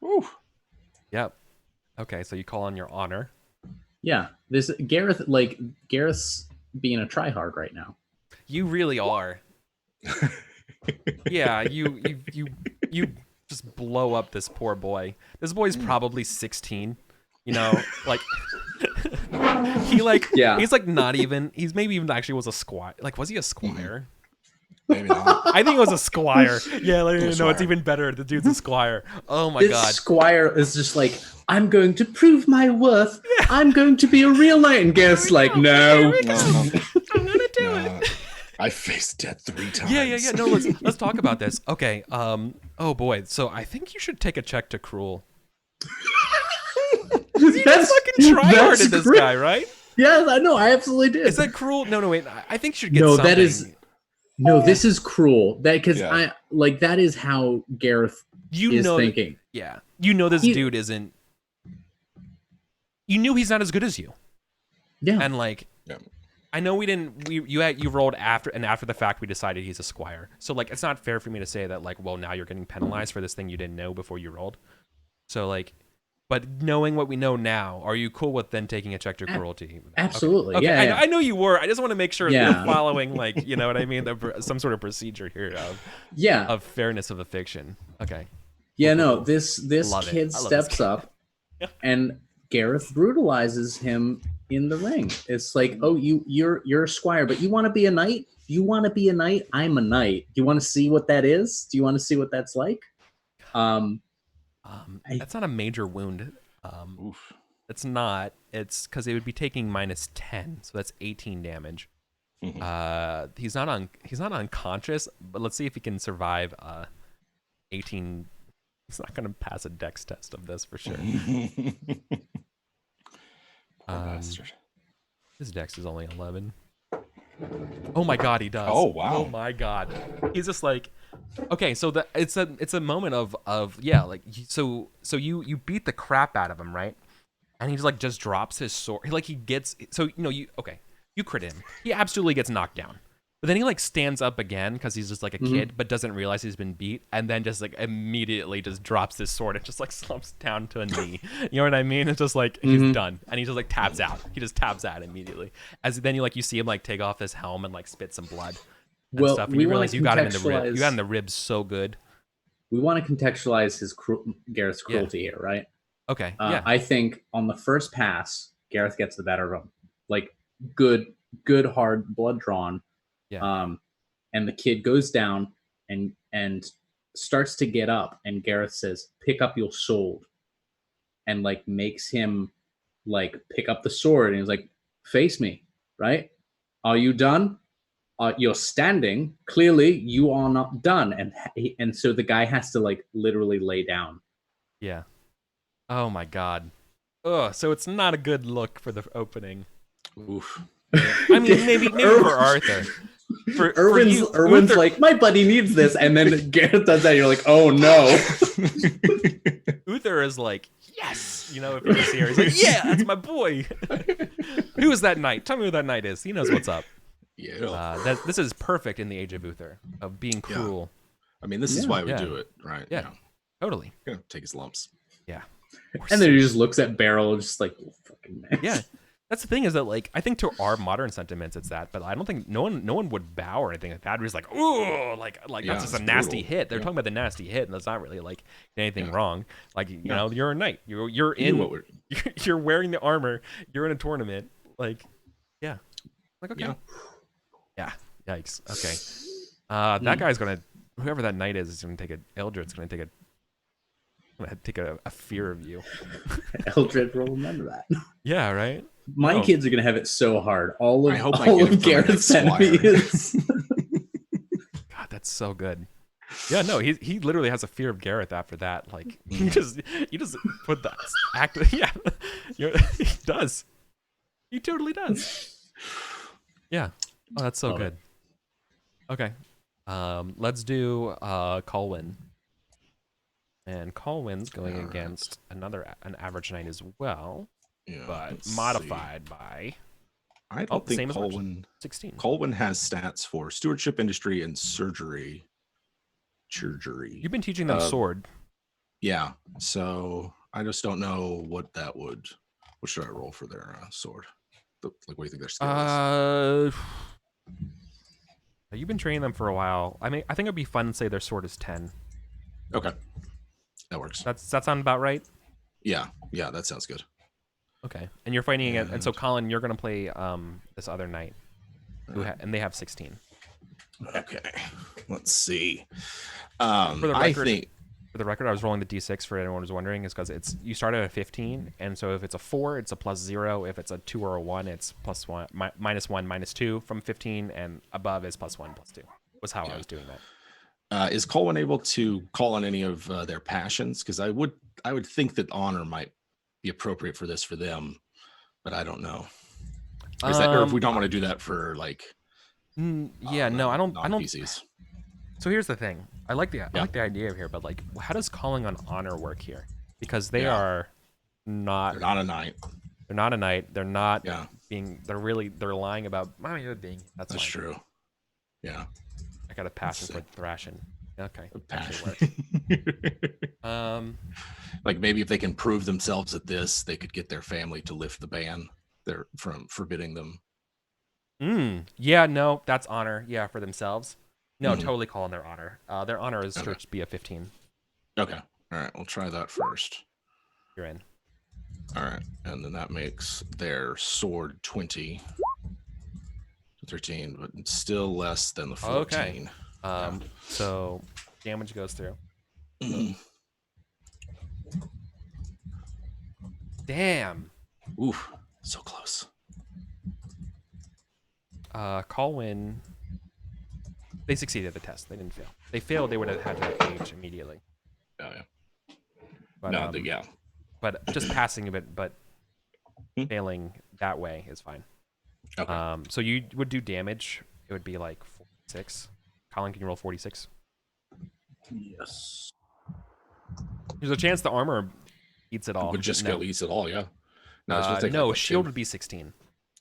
Woo. Yep. Okay, so you call on your honor. Yeah. This Gareth's being a tryhard right now. You really are. Yeah, you just blow up this poor boy. This boy's probably 16. You know, like he's like not even. He's maybe even actually was a squire. Like, was he a squire? Maybe not. I think it was a squire. Yeah, like, no, Squire. it's even better. The dude's a squire. Oh my This god. squire is just like, I'm going to prove my worth. I'm going to be a real knight. And Gareth's like, no. No. I'm gonna do it. I faced death 3 times. Yeah. No, let's talk about this. Okay. Oh boy. So I think you should take a check to Cruel. You just fucking tryharded this guy, right? Yes, I know. I absolutely did. Is that Cruel? No. Wait. I think you should get No, something. that is. No, this is cruel. That because Yeah. I like that is how Gareth is thinking. Yeah. You know this dude isn't. You knew he's not as good as you. Yeah. And like, Yeah. I know we didn't. You rolled after, and after the fact, we decided he's a squire. So like, it's not fair for me to say that like, well, now you're getting penalized for this thing you didn't know before you rolled. So like, but knowing what we know now, are you cool with then taking a check to cruelty? Absolutely. Okay. Yeah, I know you were. I just want to make sure Yeah. you're following like, you know what I mean, some sort of procedure here of fairness of a fiction. Okay. Yeah, Cool, no, cool. this Love it. kid I love this steps kid. up and Gareth brutalizes him in the ring. It's like, oh, you're a squire, but you want to be a knight? You want to be a knight? I'm a knight. Do you want to see what that is? Do you want to see what that's like? That's not a major wound. Oof. It's not. It's because it would be taking -10, so that's 18 damage. He's not unconscious, but let's see if he can survive 18. He's not going to pass a dex test of this for sure. Poor bastard. His dex is only 11. Oh my god, he does. Oh, wow. Oh my god. He's just like, okay, so it's a moment of yeah, like so you beat the crap out of him, right? And he just drops his sword. He gets, so you know, you crit him. He absolutely gets knocked down. But then he like stands up again because he's just like a kid, but doesn't realize he's been beat, and then just like immediately just drops his sword and just like slumps down to a knee. You know what I mean? It's just like he's done, and he just like taps out. He just taps out immediately. As then you see him like take off his helm and like spit some blood and stuff, and you realize you got him in the rib. You got him in the ribs so good. We want to contextualize Gareth's cruelty here, right? Okay. Yeah. I think on the first pass, Gareth gets the better of him. Like good hard blood drawn. Yeah. And the kid goes down and starts to get up, and Gareth says, "Pick up your sword," and like makes him like pick up the sword, and he's like, "Face me, right? Are you done? You're standing. Clearly, you are not done." And so the guy has to like literally lay down. Yeah. Oh my god. Ugh. So it's not a good look for the opening. Oof. I mean, maybe for Arthur. Erwin's like, my buddy needs this, and then Gareth does that. And you're like, oh no. Uther is like, yes, you know, if you see her, he's like, yeah, that's my boy. Who is that knight? Tell me who that knight is. He knows what's up. Yeah. This is perfect in the age of Uther, of being cruel. I mean, this is why we do it, right? Yeah, You know, totally. take his lumps. Yeah. And then he just looks at Beryl, just like, you fucking man. Yeah. That's the thing, is that like, I think to our modern sentiments it's that, but I don't think no one would bow or anything like that. We're just like, ooh, like that's just a nasty hit. They're talking about the nasty hit, and that's not really like anything wrong. Like, you know, you're a knight. You're in you're wearing the armor. You're in a tournament. Like, yeah. Like, okay. Yeah. Yikes. Okay. That guy's gonna, whoever that knight is gonna take Eldred's gonna take a fear of you. Eldred will remember that. Yeah, right? My kids are gonna have it so hard. All I hope of Gareth's enemies. God, that's so good. Yeah, no, he literally has a fear of Gareth after that. Like, he just put that act. Yeah, he does. He totally does. Yeah. Oh, that's so good. Okay. Let's do Colin. And Colwyn's going against an average knight as well, but modified by. I don't think same Colin. 16. Colin has stats for stewardship, industry, and surgery. You've been teaching them sword. Yeah, so I just don't know what that would. What should I roll for their sword? Like, what do you think their skill is? You've been training them for a while. I mean, I think it'd be fun to say their sword is 10. Okay. That works. That sound about right? Yeah, that sounds good. Okay, and you're fighting it, and so Colin, you're gonna play this other knight, and they have 16. Okay, let's see. For the record, I was rolling the d6 for anyone who's wondering, is because you start at a 15, and so if it's a 4, it's a +0. If it's a 2 or a 1, it's +1, -1, -2 from 15, and above is +1, +2. Was how I was doing that. Is Colin able to call on any of their passions? Because I would think that honor might be appropriate for this for them, but I don't know. Or if we don't want to do that for like, no, I don't. PCs. So here's the thing. I like the idea of here, but like, how does calling on honor work here? Because they are not. They're not a knight. They're not a knight. They're not. Yeah. they're lying about my being. That's fine. true. Yeah. I got a passion for thrashing. Okay. Passion. Like maybe if they can prove themselves at this, they could get their family to lift the ban from forbidding them. Yeah, no, that's honor. Yeah, for themselves. No, totally call on their honor. Their honor is Okay. to be a 15. Okay. All right. We'll try that first. You're in. All right. And then that makes their sword 20. 13, but it's still less than the 14. Okay. So damage goes through. Damn. Oof. So close. Colin. They succeeded the test. They didn't fail. They failed. They would have had to age immediately. Oh, yeah. But, No, yeah. But just passing a bit, but failing that way is fine. Okay. So you would do damage. It would be like 46. Colin, can you roll 46? Yes. There's a chance the armor eats it all. Would just go eats it all, yeah. No, it's just no, like shield would be 16.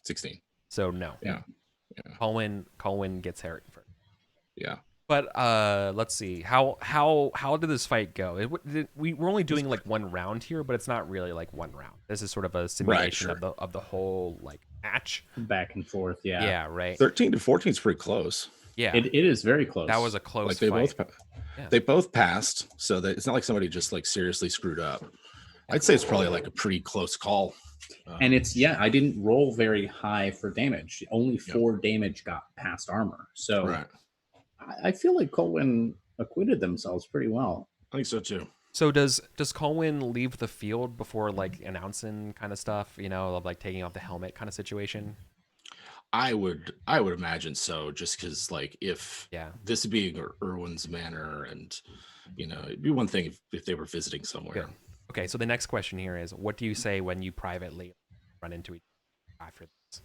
16. So no. Yeah. Colin gets Eric first. Yeah. But let's see. How did this fight go? We're only doing like one round here, but it's not really like one round. This is sort of a simulation of the whole like match. Back and forth, yeah. Yeah, right. 13 to 14 is pretty close. Yeah. It is very close. That was a close Like they fight. they both passed, so that it's not like somebody just like seriously screwed up. I'd say it's probably like a pretty close call. And I didn't roll very high for damage. Only 4 damage got past armor. So Right. I feel like Colin acquitted themselves pretty well. I think so too. So does Colin leave the field before like announcing kind of stuff, you know, of like taking off the helmet kind of situation? I would imagine so, just because like if this being Irwin's Manor, and you know, it'd be one thing if they were visiting somewhere. Good. Okay, so the next question here is, what do you say when you privately run into each other after this?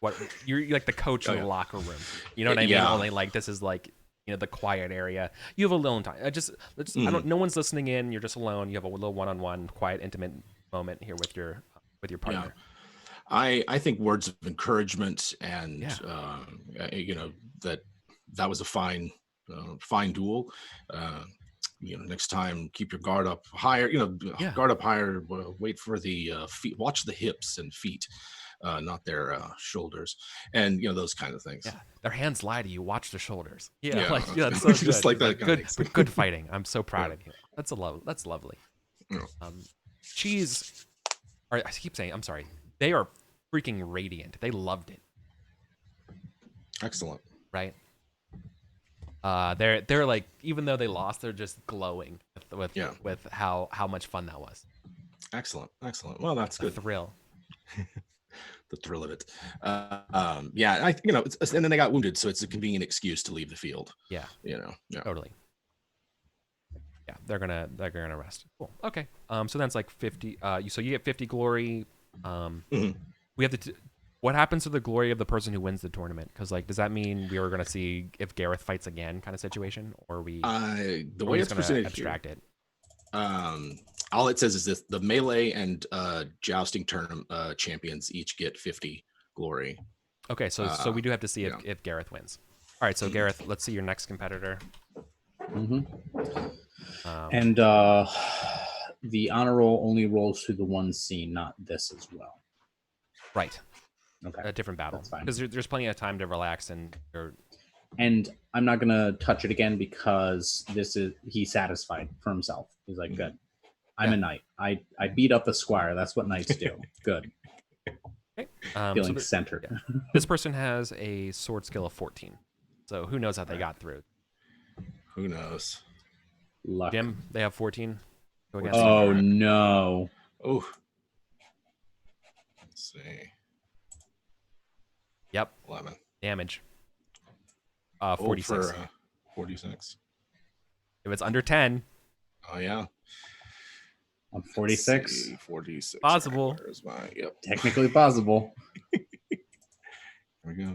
What you're like the coach in the locker room, you know what I mean? Yeah. Only like this is like, you know, the quiet area. You have a alone time. I don't. No one's listening in. You're just alone. You have a little one-on-one, quiet, intimate moment here with your partner. Yeah. I think words of encouragement and you know, that was a fine duel. You know, next time keep your guard up higher. You know, guard up higher. Wait for the feet. Watch the hips and feet, not their shoulders, and you know, those kind of things. Yeah, their hands lie to you. Watch their shoulders. Yeah, Yeah. like that's so Just good. like that kind of thing. Good fighting. I'm so proud of you. That's lovely. Yeah. Cheese. Or I keep saying. I'm sorry. They are freaking radiant. They loved it. Excellent. Right. They're like, even though they lost, they're just glowing with how much fun that was. Excellent. Well, that's good. The thrill. The thrill of it. Yeah, you know, and then they got wounded, so it's a convenient excuse to leave the field. Yeah. You know. Yeah. Totally. Yeah, they're gonna rest. Cool. Okay. So that's like 50. So you get 50 glory. We have what happens to the glory of the person who wins the tournament? Because like, does that mean we are gonna see if Gareth fights again, kind of situation, or we? The way it's presented abstract here, it. All it says is this: the melee and jousting tournament champions each get 50 glory. Okay, so we do have to see if Gareth wins. All right, so Gareth, let's see your next competitor. And the honor roll only rolls through the one scene, not this as well. Right. Okay. A different battle. That's fine. Because there's plenty of time to relax and. And I'm not gonna touch it again because he's satisfied for himself. He's like, good. I'm a knight. I beat up a squire. That's what knights do. Good. Okay. Feeling centered. Yeah. This person has a sword skill of 14. So who knows how they got through? Who knows? Luck. Jim, they have 14. Go against Oh them. no. Oh. Let's see. Yep. 11. Damage. 46. 46. If it's under 10. Oh yeah. I'm 46. 46. Possible. Right, where's my? Yep. Technically possible. Here we go.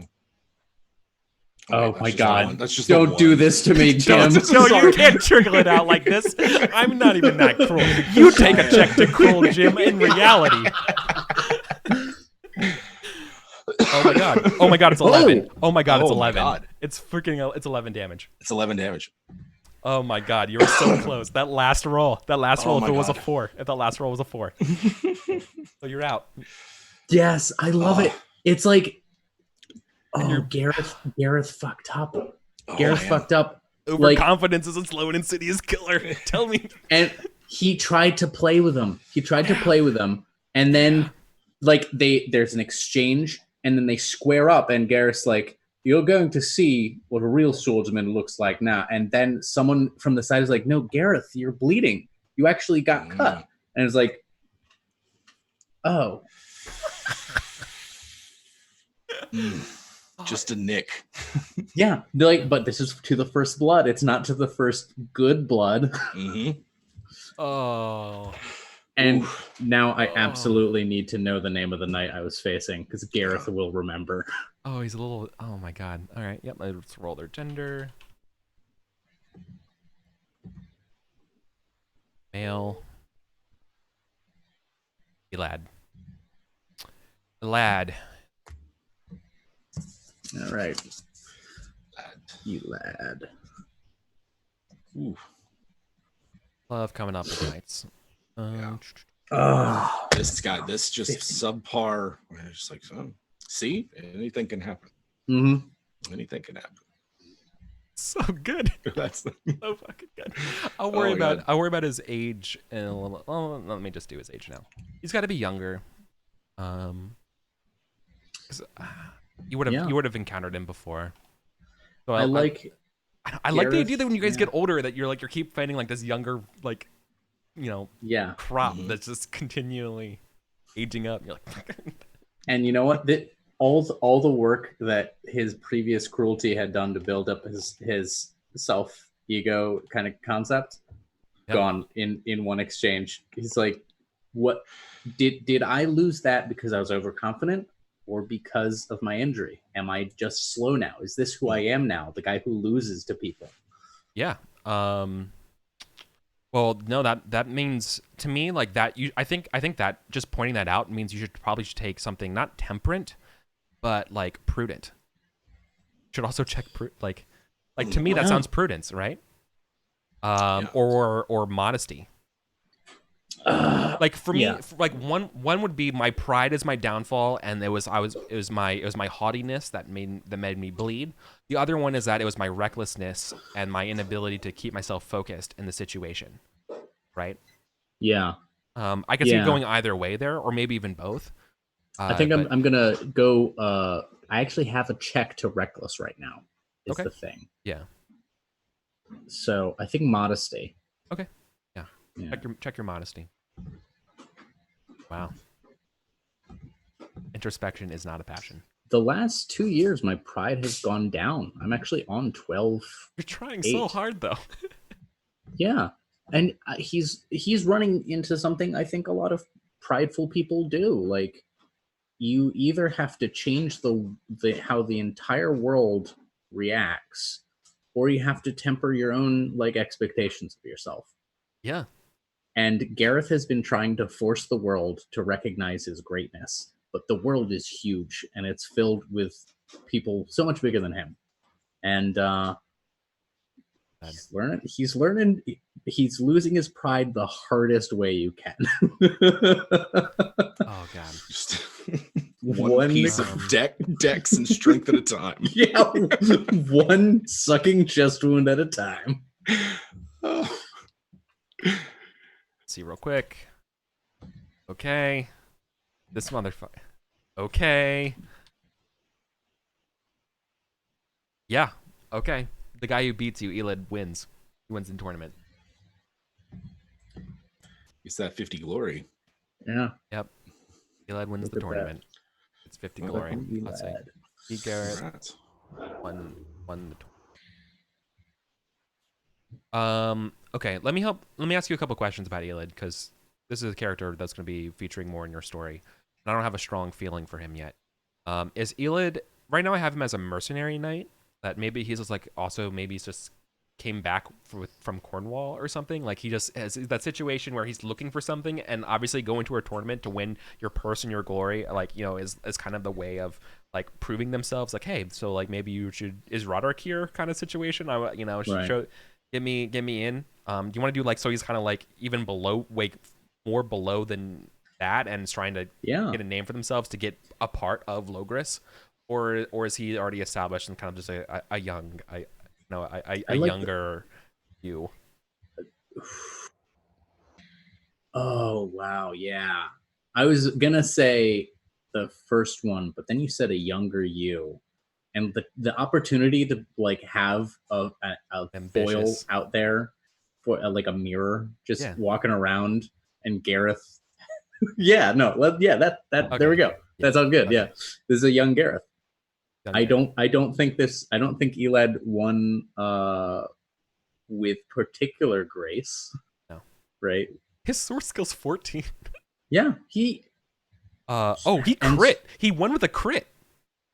Oh my God! That's just Don't do this to me, Jim. No, you can't trickle it out like this. I'm not even that cruel. You take a check to cruel, Jim. In reality. Oh my god. Oh my god, it's 11. Oh my god, it's Oh my 11. God. It's 11 damage. It's 11 damage. Oh my god, you were so close. That last roll. That last roll, Oh if my it was a God. 4. If that last roll was a 4. So you're out. Yes, I love it. It's like, you're- Gareth fucked up. Oh, Gareth man. fucked up. Overconfidence is a slow and insidious killer. Tell me. And he tried to play with him. And then like there's an exchange, and then they square up, and Gareth's like, "You're going to see what a real swordsman looks like now." And then someone from the side is like, "No, Gareth, you're bleeding. You actually got cut." And it's like, oh. Just a nick. Yeah. They're like, but this is to the first blood. It's not to the first good blood. Mm-hmm. Oh. And now I absolutely need to know the name of the knight I was facing, because Gareth will remember. Oh, he's a little. Oh my god. All right. Yep. Let's roll their gender. Male. Lad. Lad. All right. You lad. Ooh. Love coming up with knights. Yeah. Oh, This guy, this just 50. subpar. It's just like, see, anything can happen. Mm-hmm. Anything can happen. So good. That's So fucking good. I'll worry my about. I'll worry about his age in a little. Oh, let me just do his age now. He's got to be younger. 'Cause, you would have encountered him before. So I like the idea that when you guys yeah. get older, that you're keep fighting like this younger yeah. crop that's just continually aging up. You're like, And you know what? All the work that his previous cruelty had done to build up his self ego kind of concept gone in one exchange. He's like, what did I lose that because I was overconfident, or because of my injury? Am I just slow now? Is this who I am now? The guy who loses to people? yeah. Well, no, that means to me like that. I think that just pointing that out means you should probably take something not temperate, but like prudent. Should also check like to me that sounds prudence, right? Or modesty. Like for me, like one would be my pride is my downfall, and it was my haughtiness that made me bleed. The other one is that it was my recklessness and my inability to keep myself focused in the situation, right? Yeah. I could see it going either way there, or maybe even both. I think I'm gonna go. I actually have a check to reckless right now. Is Okay. the thing. Yeah. So I think modesty. Okay. Yeah. Check your modesty. Wow. Introspection is not a passion. The last 2 years, my pride has gone down. I'm actually on 12. You're trying so hard though. Yeah, and he's running into something I think a lot of prideful people do. Like, you either have to change the how the entire world reacts, or you have to temper your own like expectations of yourself. Yeah. And Gareth has been trying to force the world to recognize his greatness, but the world is huge and it's filled with people so much bigger than him. And he's learning. He's losing his pride the hardest way you can. Oh god. just one piece of dex and strength at a time. Yeah, one sucking chest wound at a time. Oh. See real quick. Okay. This motherfucker. Okay. Yeah. Okay. The guy who beats you, Elid, wins. He wins in tournament. It's that 50 glory. Yeah. Yep. Elid wins the tournament. It's 50 glory. Let's see. Pete Garrett won the tournament. Okay, let me ask you a couple questions about Elid, because this is a character that's going to be featuring more in your story, and I don't have a strong feeling for him yet. Is Elid right now? I have him as a mercenary knight. That maybe he's just like also maybe he's just came back from Cornwall or something. Like he just has that situation where he's looking for something, and obviously going to a tournament to win your purse and your glory, like, you know, is kind of the way of like proving themselves. Like, hey, so like maybe you should, is Roderick here kind of situation. I, you know, Right. show, get me in. Do you want to do like, so he's kind of like even below, like more below than that, and is trying to Yeah. get a name for themselves to get a part of Logris, or is he already established and kind of just a young, a like younger you? Oh, wow. Yeah. I was going to say the first one, but then you said a younger you. And the opportunity to like have a foil Ambitious. out there for like a mirror just Yeah. walking around, and Gareth. Yeah, no, that Okay. there we go. Yeah. That's all good. Okay. Yeah. This is a young Gareth. Young I Gareth. don't think Elad won with particular grace. No. Right? His sword skill's 14. Yeah, he He and- crit. He won with a crit.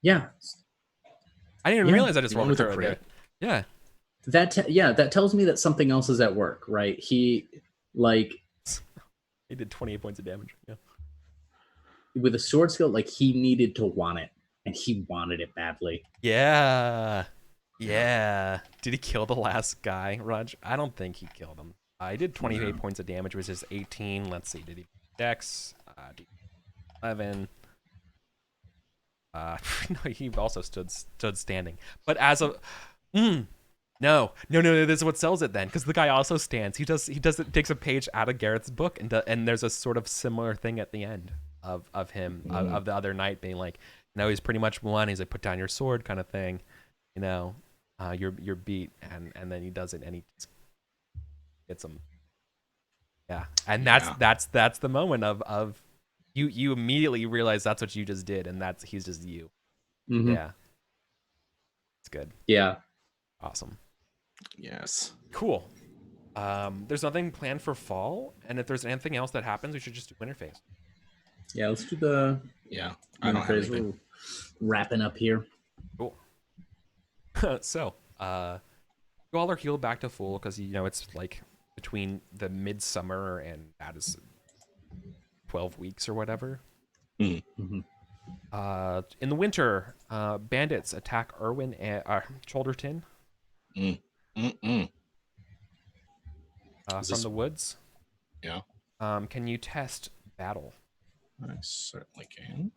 yeah. I didn't even Yeah, realize I just he won rolled a with a crit. There. crit. Yeah. That tells me that something else is at work, right? He like He did 28 points of damage. Yeah. with a sword skill, like he needed to want it, and he wanted it badly. Yeah. Yeah. Did he kill the last guy, Raj? I don't think he killed him. He did 28 points of damage, which is 18. Let's see. Did he Dex? 11. No, he also stood standing. But as a no, this is what sells it then, because the guy also stands. He takes a page out of Garrett's book, and there's a sort of similar thing at the end of him of the other night being like, you know, he's pretty much won. He's like, put down your sword kind of thing, you know, you're beat, and then he does it, and he just gets him. Yeah, and that's the moment of you immediately realize that's what you just did, and he's just you. Mm-hmm. Yeah, it's good. Yeah. Awesome. Yes. Cool. There's nothing planned for fall, and if there's anything else that happens, we should just do winter phase. Yeah, let's do the Yeah. I don't have anything. We're wrapping up here. Cool. So, you all are healed back to full because, you know, it's like between the midsummer and that is 12 weeks or whatever. Mm-hmm. In the winter, bandits attack Irwin and Cholderton Mm-mm. from the woods. Yeah. Can you test battle? I certainly can.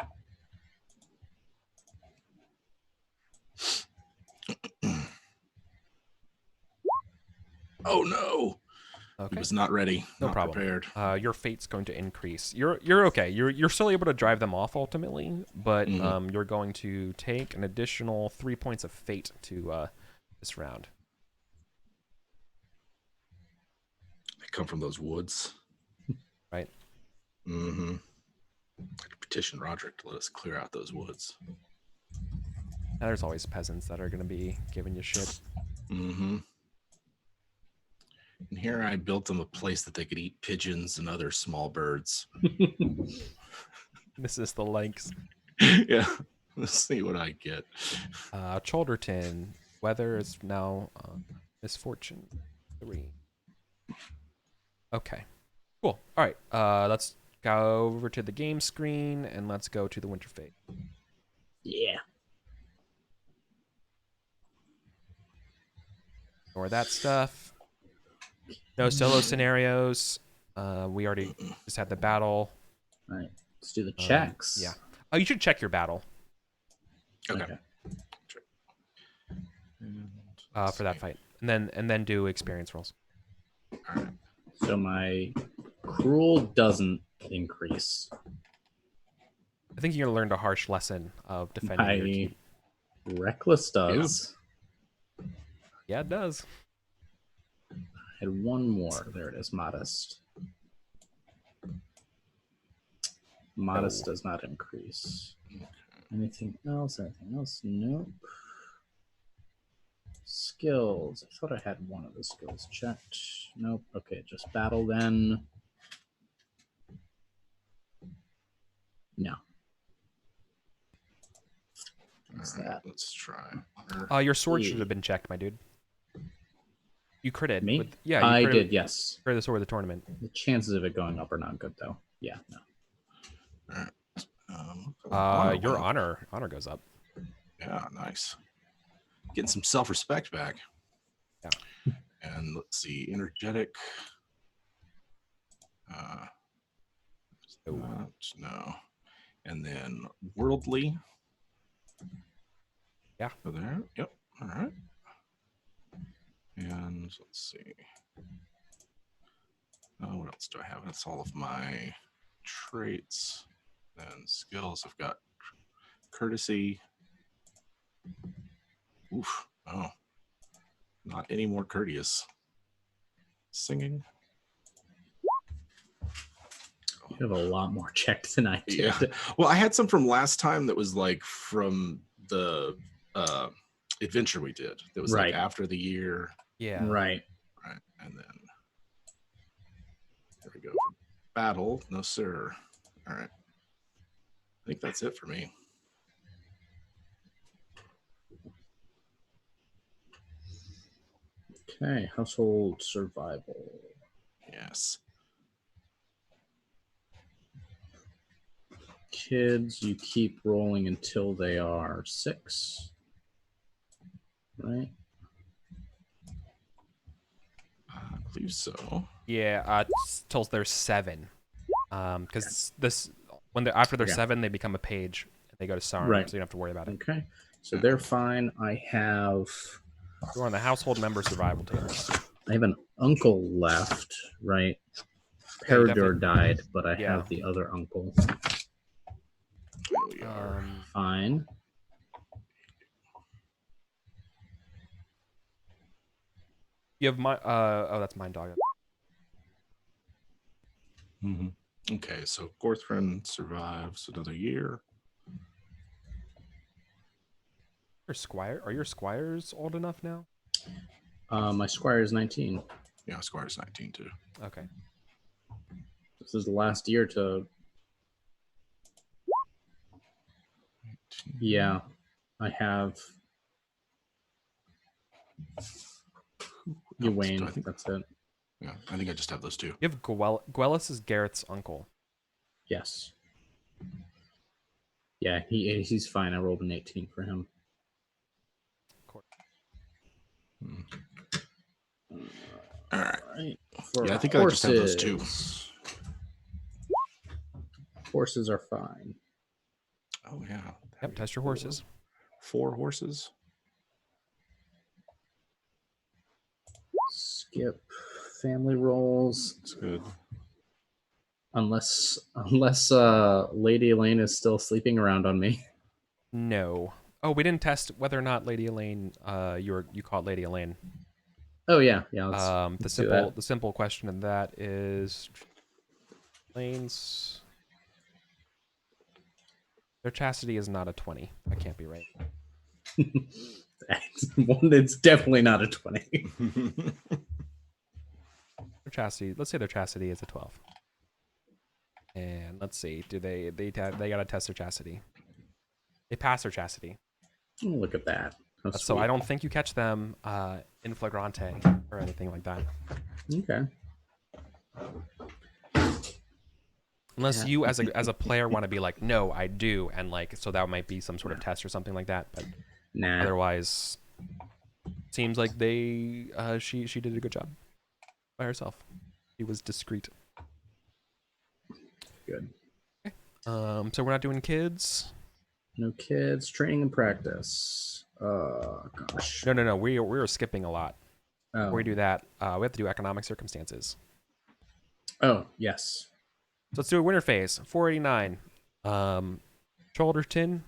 Oh no! Okay. He was not ready. No not problem. Prepared. Your fate's going to increase. You're okay. You're still able to drive them off ultimately, but you're going to take an additional 3 points of fate to this round. They come from those woods, right? Mm-hmm. I could petition Roderick to let us clear out those woods. And there's always peasants that are going to be giving you shit. Mm-hmm. And here I built them a place that they could eat pigeons and other small birds. This is the Lanks. Yeah. Let's see what I get. Cholderton. Weather is now misfortune 3. Okay. Cool. All right. Let's go over to the game screen and let's go to the winter phase. Yeah. Ignore that stuff. No solo scenarios. We already just had the battle. All right. Let's do the checks. Yeah. Oh, you should check your battle. Okay. For that fight, and then do experience rolls. All right. So my cruel doesn't increase. I think you're gonna learn a harsh lesson of defending your keep. Reckless does. Yeah, it does. I had one more. There it is. Modest. Modest does not increase. Anything else? Nope. Skills. I thought I had one of the skills checked. Nope. Okay, just battle then. No. What's that? Let's try. Your sword should have been checked, my dude. You critted. Me? With, yeah, you I critted, did, yes. critted the sword of the tournament. The chances of it going up are not good, though. Yeah, no. All right. Honor Your went up. honor goes up. Yeah, nice. Getting some self-respect back. Yeah. And let's see, energetic. No. And then worldly. Yeah. So there. Yep. All right. And let's see. What else do I have? That's all of my traits and skills. I've got courtesy. Oof. Oh. Not any more courteous. Singing. You have a lot more checked than I did. Yeah. Well, I had some from last time that was like from the adventure we did. That was Right. like after the year. Yeah. Right. Right. And then there we go. Battle. No, sir. All right. I think that's it for me. Okay. Household survival. Yes. Kids, you keep rolling until they are 6. Right? I believe so. Yeah. Till they're 7. Because this when they're after they're 7, they become a page and they go to Sarn, Right. so you don't have to worry about it. Okay. So they're fine. I have You're on the household member survival table. I have an uncle left, right? Yeah, you Peridor definitely- died, but I Yeah. have the other uncle. Here we are. Fine. You have my oh, that's mine dog. Okay, so Gorthrin survives another year. Your squire, are your squires old enough now? My squire is 19. Yeah, Squire's 19 too. Okay. This is the last year to. Yeah, I have. You Wayne. Do I think That's it. Yeah, I think I just have those two. You have Gwellis is Garrett's uncle. Yes. Yeah, he's fine. I rolled an 18 for him. All right. Right. For Yeah, I think horses, I just have those two. Horses are fine. Oh yeah. Yep, test your horses. 4 horses. Skip family rolls. That's good. Unless Lady Elaine is still sleeping around on me. No. Oh, we didn't test whether or not Lady Elaine you caught Lady Elaine. Oh yeah, yeah. The simple question in that is Elaine's their chastity is not a 20. That can't be right. It's definitely not a 20. Their chastity, let's say their chastity is a 12. And let's see, do they gotta test their chastity? They pass their chastity. Oh, look at that. How So sweet. I don't think you catch them in flagrante or anything like that. Okay. Unless you as a player want to be like, no, I do, and like so that might be some sort of test or something like that. But Nah. otherwise, seems like she did a good job by herself. She was discreet. Good. So we're not doing kids. No kids. Training and practice. Gosh. No. We're skipping a lot. Oh. Before we do that, we have to do economic circumstances. Oh, yes. So let's do a winter phase. 489. Shoulderton.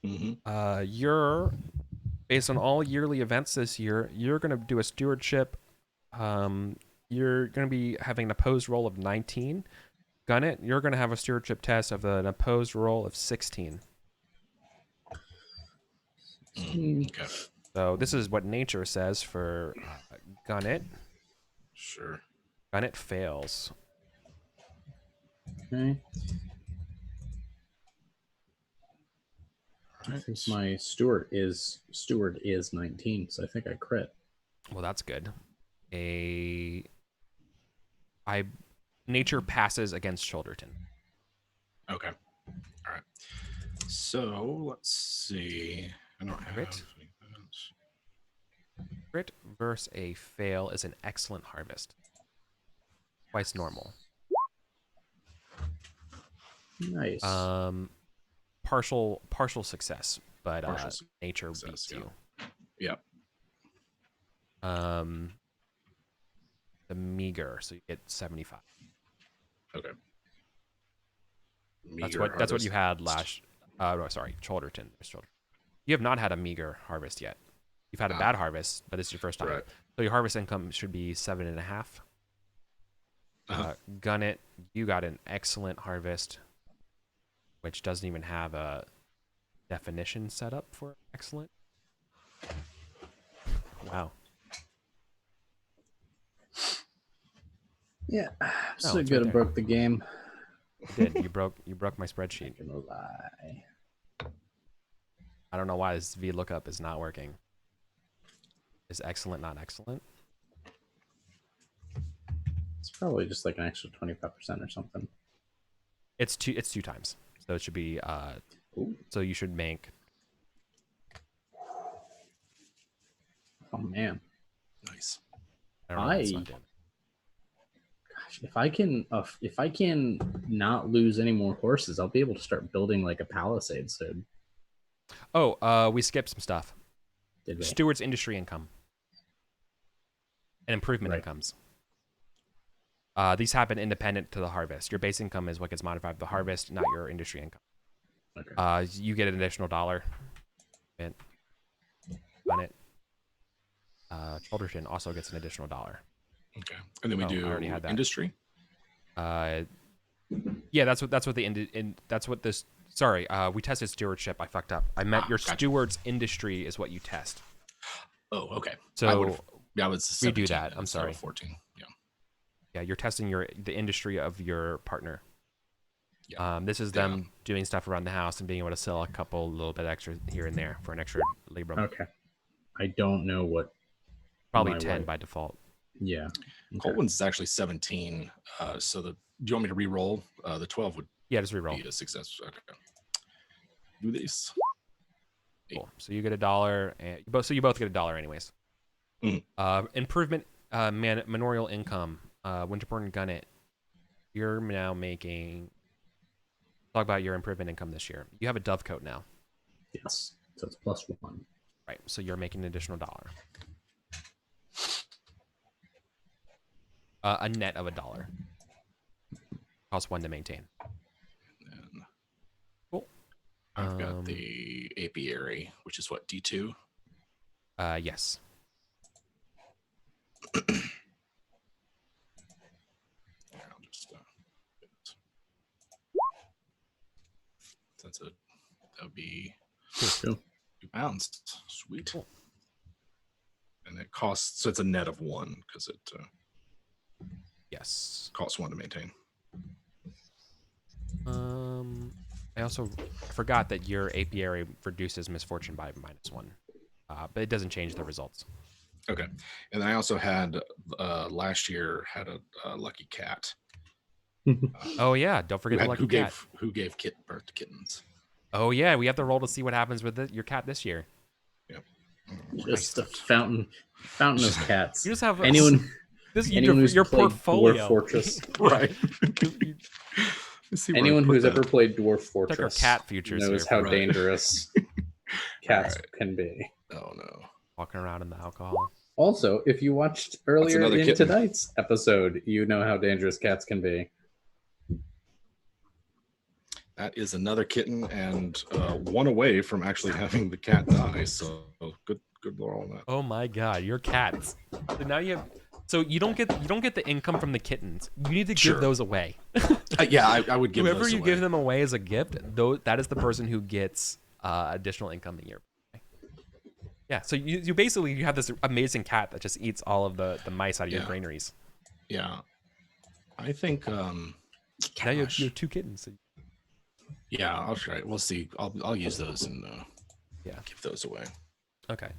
You're based on all yearly events this year. You're gonna do a stewardship. You're gonna be having an opposed roll of 19. Gun it. You're gonna have a stewardship test of an opposed roll of 16. Okay. So this is what nature says for gun it. Sure. Gun it fails. Okay. I think my steward is 19, so I think I crit. Well, that's good. nature passes against Shoulderton. Okay. All right. So let's see. I don't have Crit. Crit versus a fail is an excellent harvest. Twice normal. Nice. Partial success, but nature success, beats you. Yep. The meager, so you get 75. Okay. That's what you had last. No, sorry, Cholderton. You have not had a meager harvest yet. You've had a bad harvest, but this is your first time. Right. So your harvest income should be 7.5. Gunnet, you got an excellent harvest, which doesn't even have a definition set up for excellent. Wow. Yeah, No, so it's good. right I broke the game. You did. You broke my spreadsheet. Not gonna lie. I don't know why this VLOOKUP is not working. Is excellent not excellent? It's probably just like an extra 25% or something. It's two times. So it should be so you should make. Oh man. Nice. I don't know why it's not doing it. Gosh, if I can not lose any more horses, I'll be able to start building like a palisade soon. Oh, we skipped some stuff. Did we? Steward's industry income and improvement Right. incomes. These happen independent to the harvest. Your base income is what gets modified with the harvest, not your industry income. Okay. You get an additional $1. On it. Cholderton also gets an additional $1. Okay. And then we do I already had that. industry. Yeah, that's what that's what this. Sorry, we tested stewardship. I fucked up. I meant your gotcha. steward's industry is what you test. Oh, okay. So I was redo that. I'm sorry. 14. Yeah. Yeah, you're testing the industry of your partner. Yeah. This is them doing stuff around the house and being able to sell a little bit extra here and there for an extra labrum. Okay. I don't know what. Probably my 10 wife- by default. Yeah. Okay. Colin's is actually 17. So do you want me to re-roll? The 12 would Yeah, just reroll. be a success. Okay. Do this. Cool. So you get $1, and you both get $1 anyways. Improvement, manorial income, Winterborn Gunnet. You're now making. Talk about your improvement income this year. You have a dovecoat now. Yes. So it's +1. Right. So you're making an additional $1. A net of $1. Costs 1 to maintain. And Cool. I've got the apiary, which is what, D2? Yes. I'll just that would be Cool. 2 pounds. Sweet. Cool. And it costs, so it's a net of 1 because it Yes. costs 1 to maintain. I also forgot that your apiary reduces misfortune by -1, but it doesn't change the results. Okay. And I also had last year had a lucky cat. Oh yeah, don't forget the lucky cat. Who gave birth to kittens. Oh yeah, we have to roll to see what happens with your cat this year. Yep. Just a fountain of cats. You just have anyone your who's played portfolio. Dwarf Fortress. Right. Anyone who's ever played Dwarf Fortress our cat futures knows here. how Right. dangerous cats Right. can be. Oh no. Walking around in the alcohol. Also, if you watched earlier another in kitten. tonight's episode, you know how dangerous cats can be. That is another kitten and 1 away from actually having the cat die. So good roll on that. Oh my god, your cats. So now you have. So you don't get the income from the kittens. You need to give Sure. those away. Yeah, I would give Whoever those you away. give them away as a gift, that is the person who gets additional income in your. Yeah, so you basically you have this amazing cat that just eats all of the mice out of your Yeah. granaries. Yeah. I think Now you have 2 kittens. yeah, I'll try it. We'll see. I'll use those and Yeah. give those away. Okay.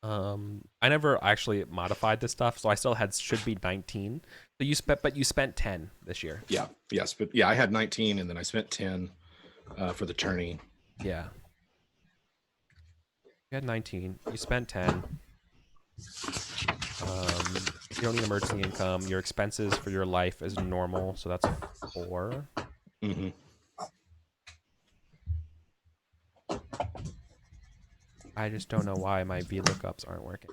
I never actually modified this stuff, so I still should be 19. So you spent 10 this year. Yeah, yes, but yeah, I had 19, and then I spent 10 for the tourney. Yeah. You had 19. You spent 10. You don't need emergency income. Your expenses for your life is normal, so that's 4. Mm-hmm. I just don't know why my VLOOKUPs aren't working.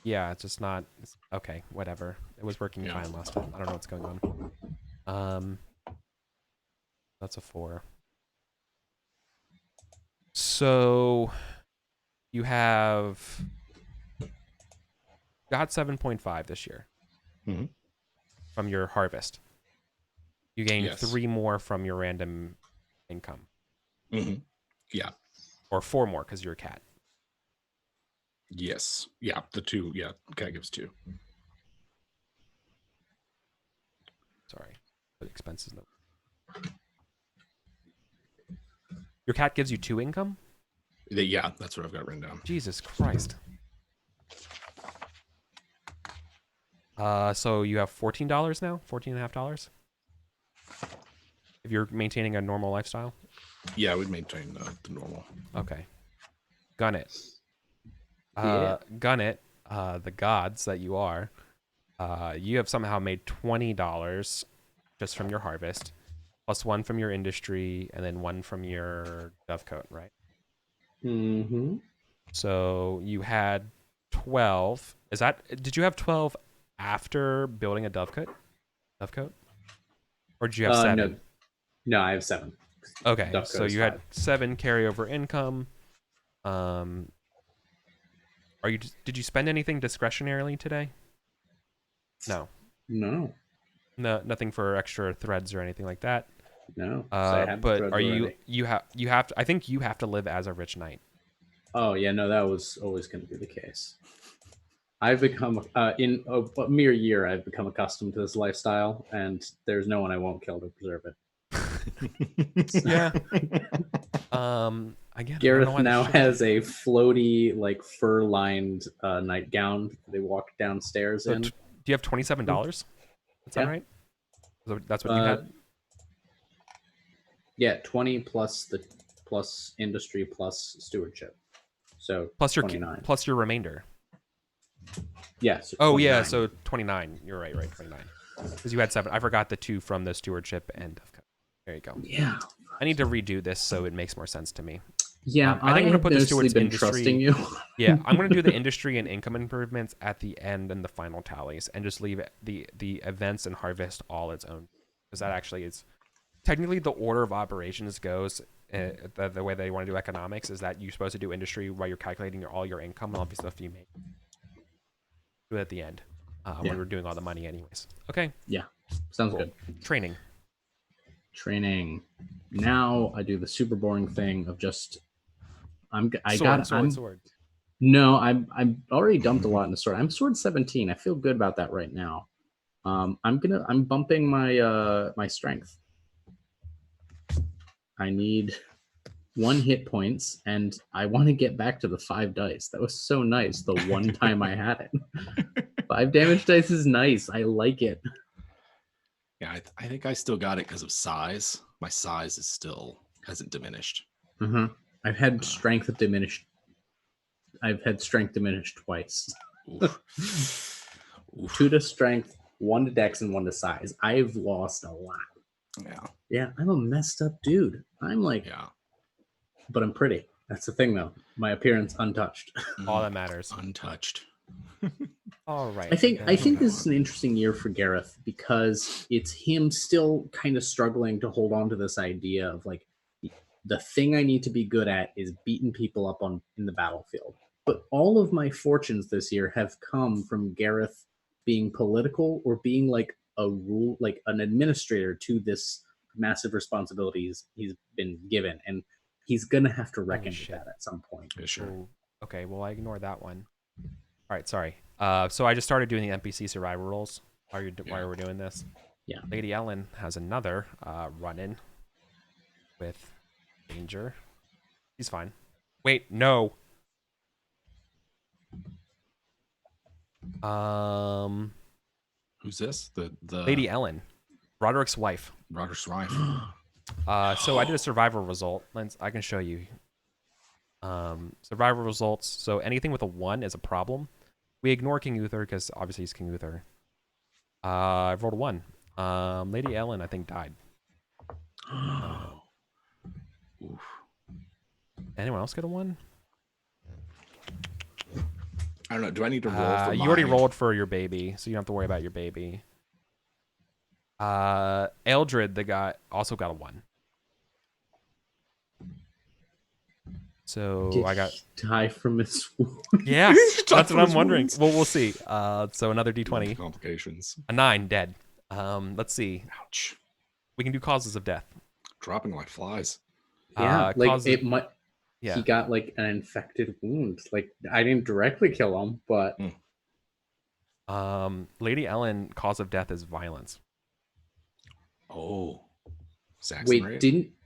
Yeah, it's just not. Okay, whatever. It was working fine last time. I don't know what's going on. That's a 4. So you have got 7.5 this year from your harvest. You gain 3 more from your random income. Yeah. Or 4 more because you're a cat. Yes. Yeah. The 2. Yeah. Cat gives 2. Sorry. But expenses. No. Your cat gives you 2 income? Yeah, that's what I've got written down. Jesus Christ. So you have $14 now? $14.50? If you're maintaining a normal lifestyle? Yeah, we'd maintain the normal. Okay. Gun it. Gun it, the gods that you are. You have somehow made $20 just from your harvest, plus 1 from your industry, and then 1 from your dovecote, right? Mm-hmm. So you had 12. Did you have 12 after building a dovecote? Or did you have 7? No, I have 7. Okay, Dovecote so is you 5. had 7 carryover income. Did you spend anything discretionarily today? No. No. No, nothing for extra threads or anything like that. No. So I have But threads are already. you have to, I think you have to live as a rich knight. Oh yeah, no, that was always going to be the case. I've become in a mere year, I've become accustomed to this lifestyle, and there's no one I won't kill to preserve it. Yeah. Again, Gareth now has a floaty, like fur-lined nightgown that they walk downstairs in. Do you have $27? Is that right? So that's what you had. Yeah, 20 plus industry plus stewardship. So plus 29. Plus your remainder. Yes. Yeah, so 29. So 29. You're right, 29. Because you had 7. I forgot the 2 from the stewardship and there you go. Yeah. I need to redo this so it makes more sense to me. Yeah, I think I'm gonna put the steward's been industry. Trusting you. Yeah, I'm gonna do the industry and income improvements at the end and the final tallies, and just leave the events and harvest all its own, because that actually is technically the order of operations goes. The way they want to do economics is that you're supposed to do industry while you're calculating all your income and all the stuff you make. Do it at the end when we're doing all the money, anyways. Okay. Yeah, sounds good. Training. Now I do the super boring thing of just sword. No, I'm already dumped a lot in the sword. I'm sword 17. I feel good about that right now. I'm bumping my my strength. I need 1 hit points, and I want to get back to the 5 dice. That was so nice the one time I had it. 5 damage dice is nice. I like it. Yeah, I think I still got it because of size. My size hasn't diminished. Mm-hmm. I've had strength diminished. I've had strength diminished twice. Oof. 2 to strength, 1 to dex, and 1 to size. I've lost a lot. Yeah, I'm a messed up dude. I'm like, but I'm pretty. That's the thing, though. My appearance untouched. All that matters. Untouched. All right. I think this is an interesting year for Gareth because it's him still kind of struggling to hold on to this idea of like the thing I need to be good at is beating people up in the battlefield. But all of my fortunes this year have come from Gareth being political or being like like an administrator to this massive responsibilities he's been given, and he's gonna have to reckon with that at some point. Yeah, sure. Oh, okay, well I ignore that one. All right, sorry. So I just started doing the NPC survival roles. while we're doing this. Yeah. Lady Ellen has another run-in with danger. He's fine. Wait, no. Who's this? The Lady Ellen, Roderick's wife. Roderick's wife. So I did a survival result. I can show you. Survival results. So anything with a 1 is a problem. We ignore King Uther because obviously he's King Uther. I've rolled a 1. Lady Ellen, I think, died. Oof. Anyone else get a 1? I don't know. Do I need to roll for you already rolled for your baby, so you don't have to worry about your baby. Eldred, the guy, also got a 1. So Did I got he die from his wound? yeah. That's what I'm wondering. Well, we'll see. So another D20. Complications. A 9, dead. Let's see. Ouch. We can do causes of death. Dropping like flies. Yeah, like causes, it might. Yeah. He got like an infected wound. Like I didn't directly kill him, but Lady Ellen, cause of death is violence. Oh. Saxon wait, raid?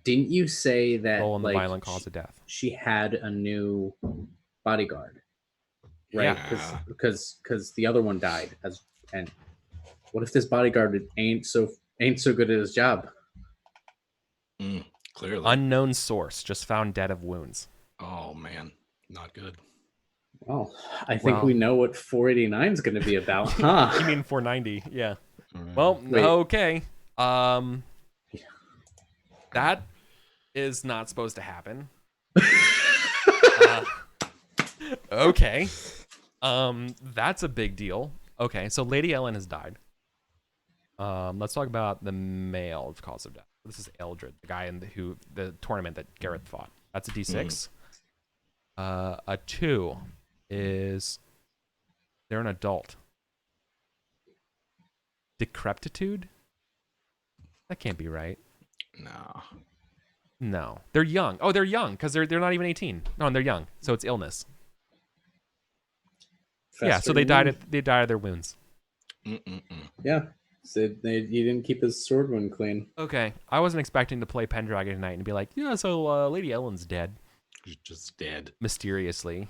didn't you say that Roll on the like violent cause of death. she had a new bodyguard, right? Yeah. Because the other one died. And what if this bodyguard ain't so good at his job? Clearly. Unknown source, just found dead of wounds. Oh man, not good. Well, I think we know what 489 is going to be about, huh? You mean 490? Yeah. Well, Wait. okay. That is not supposed to happen. Okay. That's a big deal. Okay, so Lady Ellen has died. Let's talk about the male cause of death. This is Eldred, the guy in the tournament that Gareth fought. That's a D6. A 2 is they're an adult. Decrepitude? That can't be right. No. They're young. Oh, they're young because they're not even 18. No, and they're young, so it's illness. Yeah, so they died of their wounds. Yeah. So you didn't keep his sword wound clean. Okay, I wasn't expecting to play Pendragon tonight and be like, yeah, so Lady Ellen's dead. She's just dead. Mysteriously.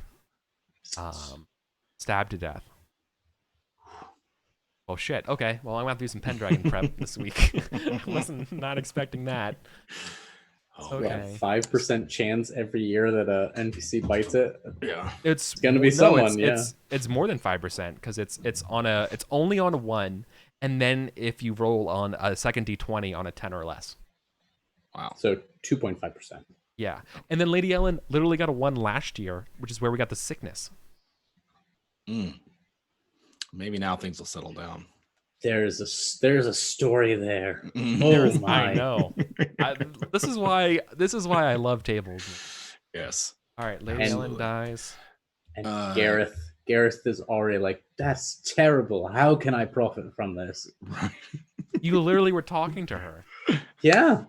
Stabbed to death. Oh shit. Okay, well I'm gonna have to do some Pendragon prep this week. I wasn't not expecting that. Okay. 5% chance every year that a NPC bites it. Yeah. It's gonna be someone. It's more than 5% because it's only on a 1, and then if you roll on a second D20 on a 10 or less. Wow. So 2.5%. Yeah, and then Lady Ellen literally got a 1 last year, which is where we got the sickness. Maybe now things will settle down. There's a story there. Oh my! I know. This is why I love tables. Yes. All right, Lady Ellen dies. And Gareth is already like, that's terrible. How can I profit from this? You literally were talking to her. Yeah.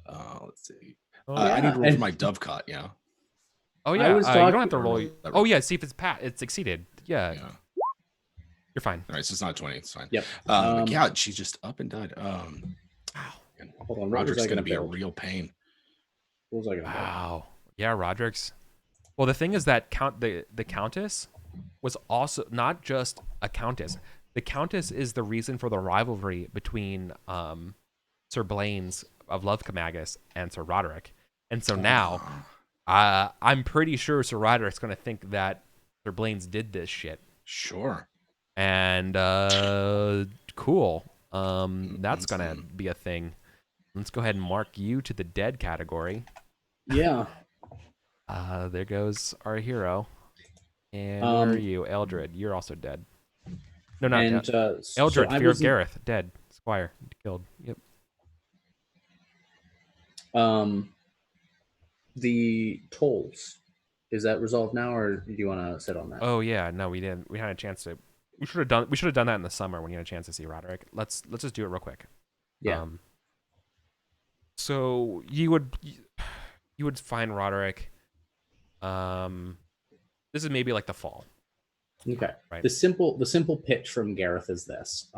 Let's see. Oh, I need to roll for my dovecot. Yeah. Oh yeah. You don't have to roll. Oh yeah. See if it's it's succeeded. Yeah. You're fine. All right, so it's not 20. It's fine. Yep. Yeah, she's just up and died. Hold on. Roderick's going to be a real pain. What was I going to Wow. Yeah, Roderick's. Well, the thing is that the Countess was also not just a Countess. The Countess is the reason for the rivalry between Sir Blaine's of Lovecamagus and Sir Roderick. And so now, I'm pretty sure Sir Roderick's going to think that Sir Blaine's did this shit. Sure. And cool. That's gonna be a thing. Let's go ahead and mark you to the dead category. Yeah. There goes our hero. And where are you, Eldred? You're also dead. No, not dead. Eldred, Fear of Gareth, dead. Squire, killed. Yep. The tolls, is that resolved now, or do you want to sit on that? Oh yeah, no, we didn't. We had a chance to. We should have done that in the summer when you had a chance to see Roderick. Let's just do it real quick. Yeah. So you would find Roderick. This is maybe like the fall. Okay. Right. The simple pitch from Gareth is this: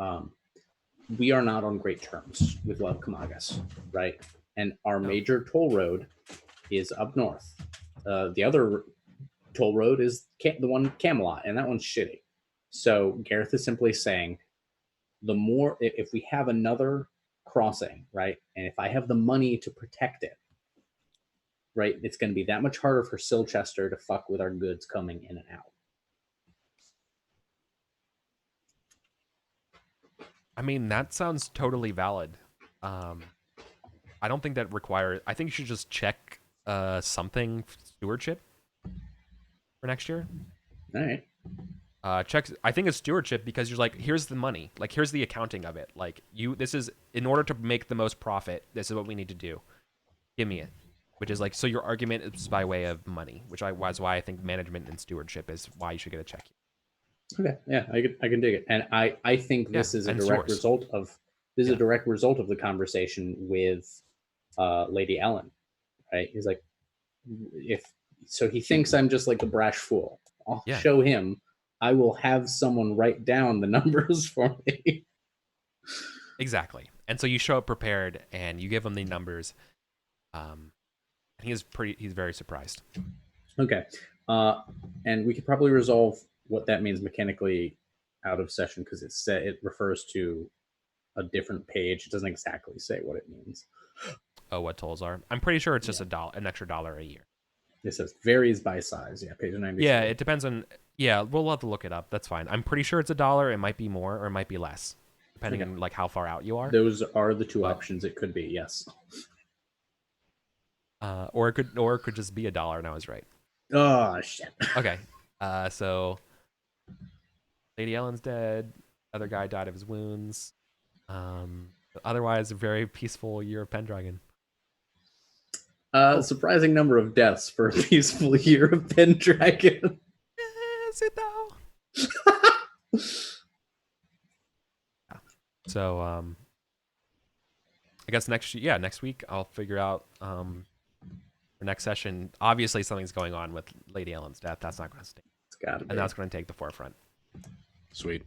we are not on great terms with Kamagas, right? And our No. major toll road is up north. The other toll road is the one Camelot, and that one's shitty. So Gareth is simply saying, the more if we have another crossing, right, and if I have the money to protect it, right, it's going to be that much harder for Silchester to fuck with our goods coming in and out. I mean, that sounds totally valid. I don't think that requires. I think you should just check something stewardship for next year. All right. Check. I think it's stewardship because you're like, here's the money. Like, here's the accounting of it. Like, this is in order to make the most profit. This is what we need to do. Give me it. Which is like, so your argument is by way of money, which was why I think management and stewardship is why you should get a check. Okay. Yeah, I can dig it, and I think this is a direct result of a direct result of the conversation with Lady Ellen, right? He's like, he thinks I'm just like a brash fool. I'll show him. I will have someone write down the numbers for me. Exactly. And so you show up prepared and you give him the numbers. He's very surprised. Okay. And we could probably resolve what that means mechanically out of session because it refers to a different page. It doesn't exactly say what it means. Oh, what tolls are? I'm pretty sure it's just an extra $1 a year. It says varies by size. Yeah, page 90. Yeah, it depends on. Yeah, we'll have to look it up. That's fine. I'm pretty sure it's $1. It might be more or it might be less, depending on like how far out you are. Those are the two options. It could be yes. Or it could just be $1, and I was right. Oh shit. Okay. So Lady Ellen's dead. Other guy died of his wounds. Otherwise, a very peaceful year of Pendragon. Surprising number of deaths for a peaceful year of Pendragon. Is it though? So, I guess next week I'll figure out for next session. Obviously, something's going on with Lady Ellen's death. That's not going to stay. It's got to be. And that's going to take the forefront. Sweet.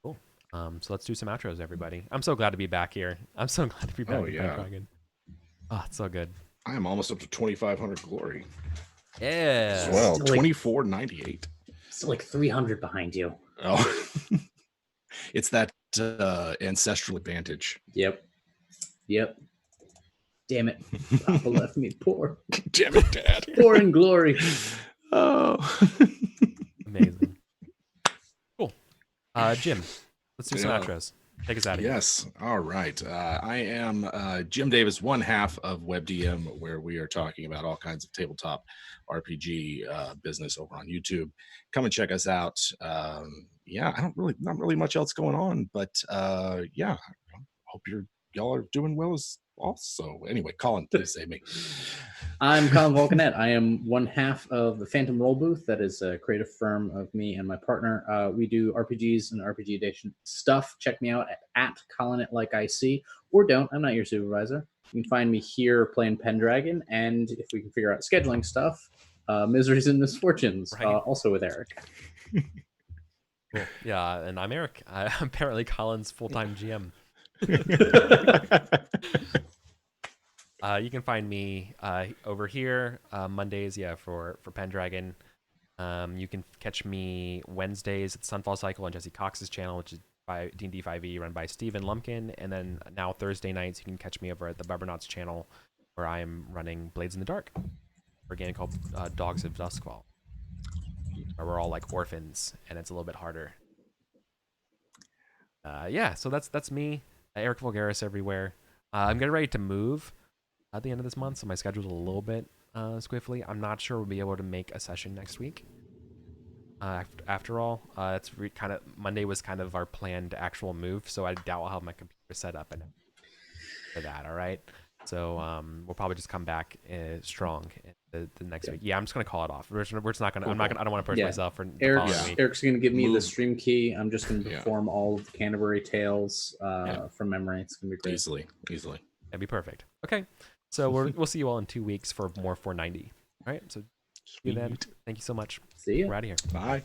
Cool. So let's do some outros, everybody. I'm so glad to be back here. I'm so glad to be back. Oh yeah. Pendragon. Oh, it's so good. I am almost up to 2,500 glory. Yeah. As well, 2498. Still like 300 behind you. Oh, it's that ancestral advantage. Yep. Damn it. Papa left me poor. Damn it, Dad. Poor in glory. Oh. Amazing. Cool. Jim, let's do some outros. Take us out of here. Yes. All right. I am Jim Davis, one half of WebDM, where we are talking about all kinds of tabletop RPG business over on YouTube. Come and check us out. Not really much else going on, but I hope y'all are doing well as also. Anyway, Colin, please say me. I'm Colin Volcanet. I am one half of the Phantom Roll Booth. That is a creative firm of me and my partner. We do RPGs and RPG Edition stuff. Check me out at Colin@LikeIC, or don't. I'm not your supervisor. You can find me here playing Pendragon, and if we can figure out scheduling stuff, Miseries and Misfortunes, also with Eric. Cool. Yeah, and I'm Eric. I'm apparently Colin's full-time GM. You can find me over here Mondays, for Pendragon. You can catch me Wednesdays at Sunfall Cycle on Jesse Cox's channel, which is by D&D 5e, run by Steven Lumpkin. And then now Thursday nights, you can catch me over at the Bubbernauts channel, where I am running Blades in the Dark, for a game called Dogs of Duskfall, where we're all like orphans, and it's a little bit harder. So that's me, EricVulgaris everywhere. I'm getting ready to move at the end of this month, so my schedule's a little bit squiffly. I'm not sure we'll be able to make a session next week. After all, it's Monday was kind of our planned actual move, so I doubt I'll have my computer set up and for that. All right, so we'll probably just come back strong the next week. Yeah, I'm just gonna call it off. We're just not gonna. Cool. I don't want to push myself for Eric's gonna give me the stream key. I'm just gonna perform all of the Canterbury Tales from memory. It's gonna be great. Easily. That'd be perfect. Okay, so we'll see you all in 2 weeks for more 490. All right, so see you then. Thank you so much. See you. We're out of here. Bye.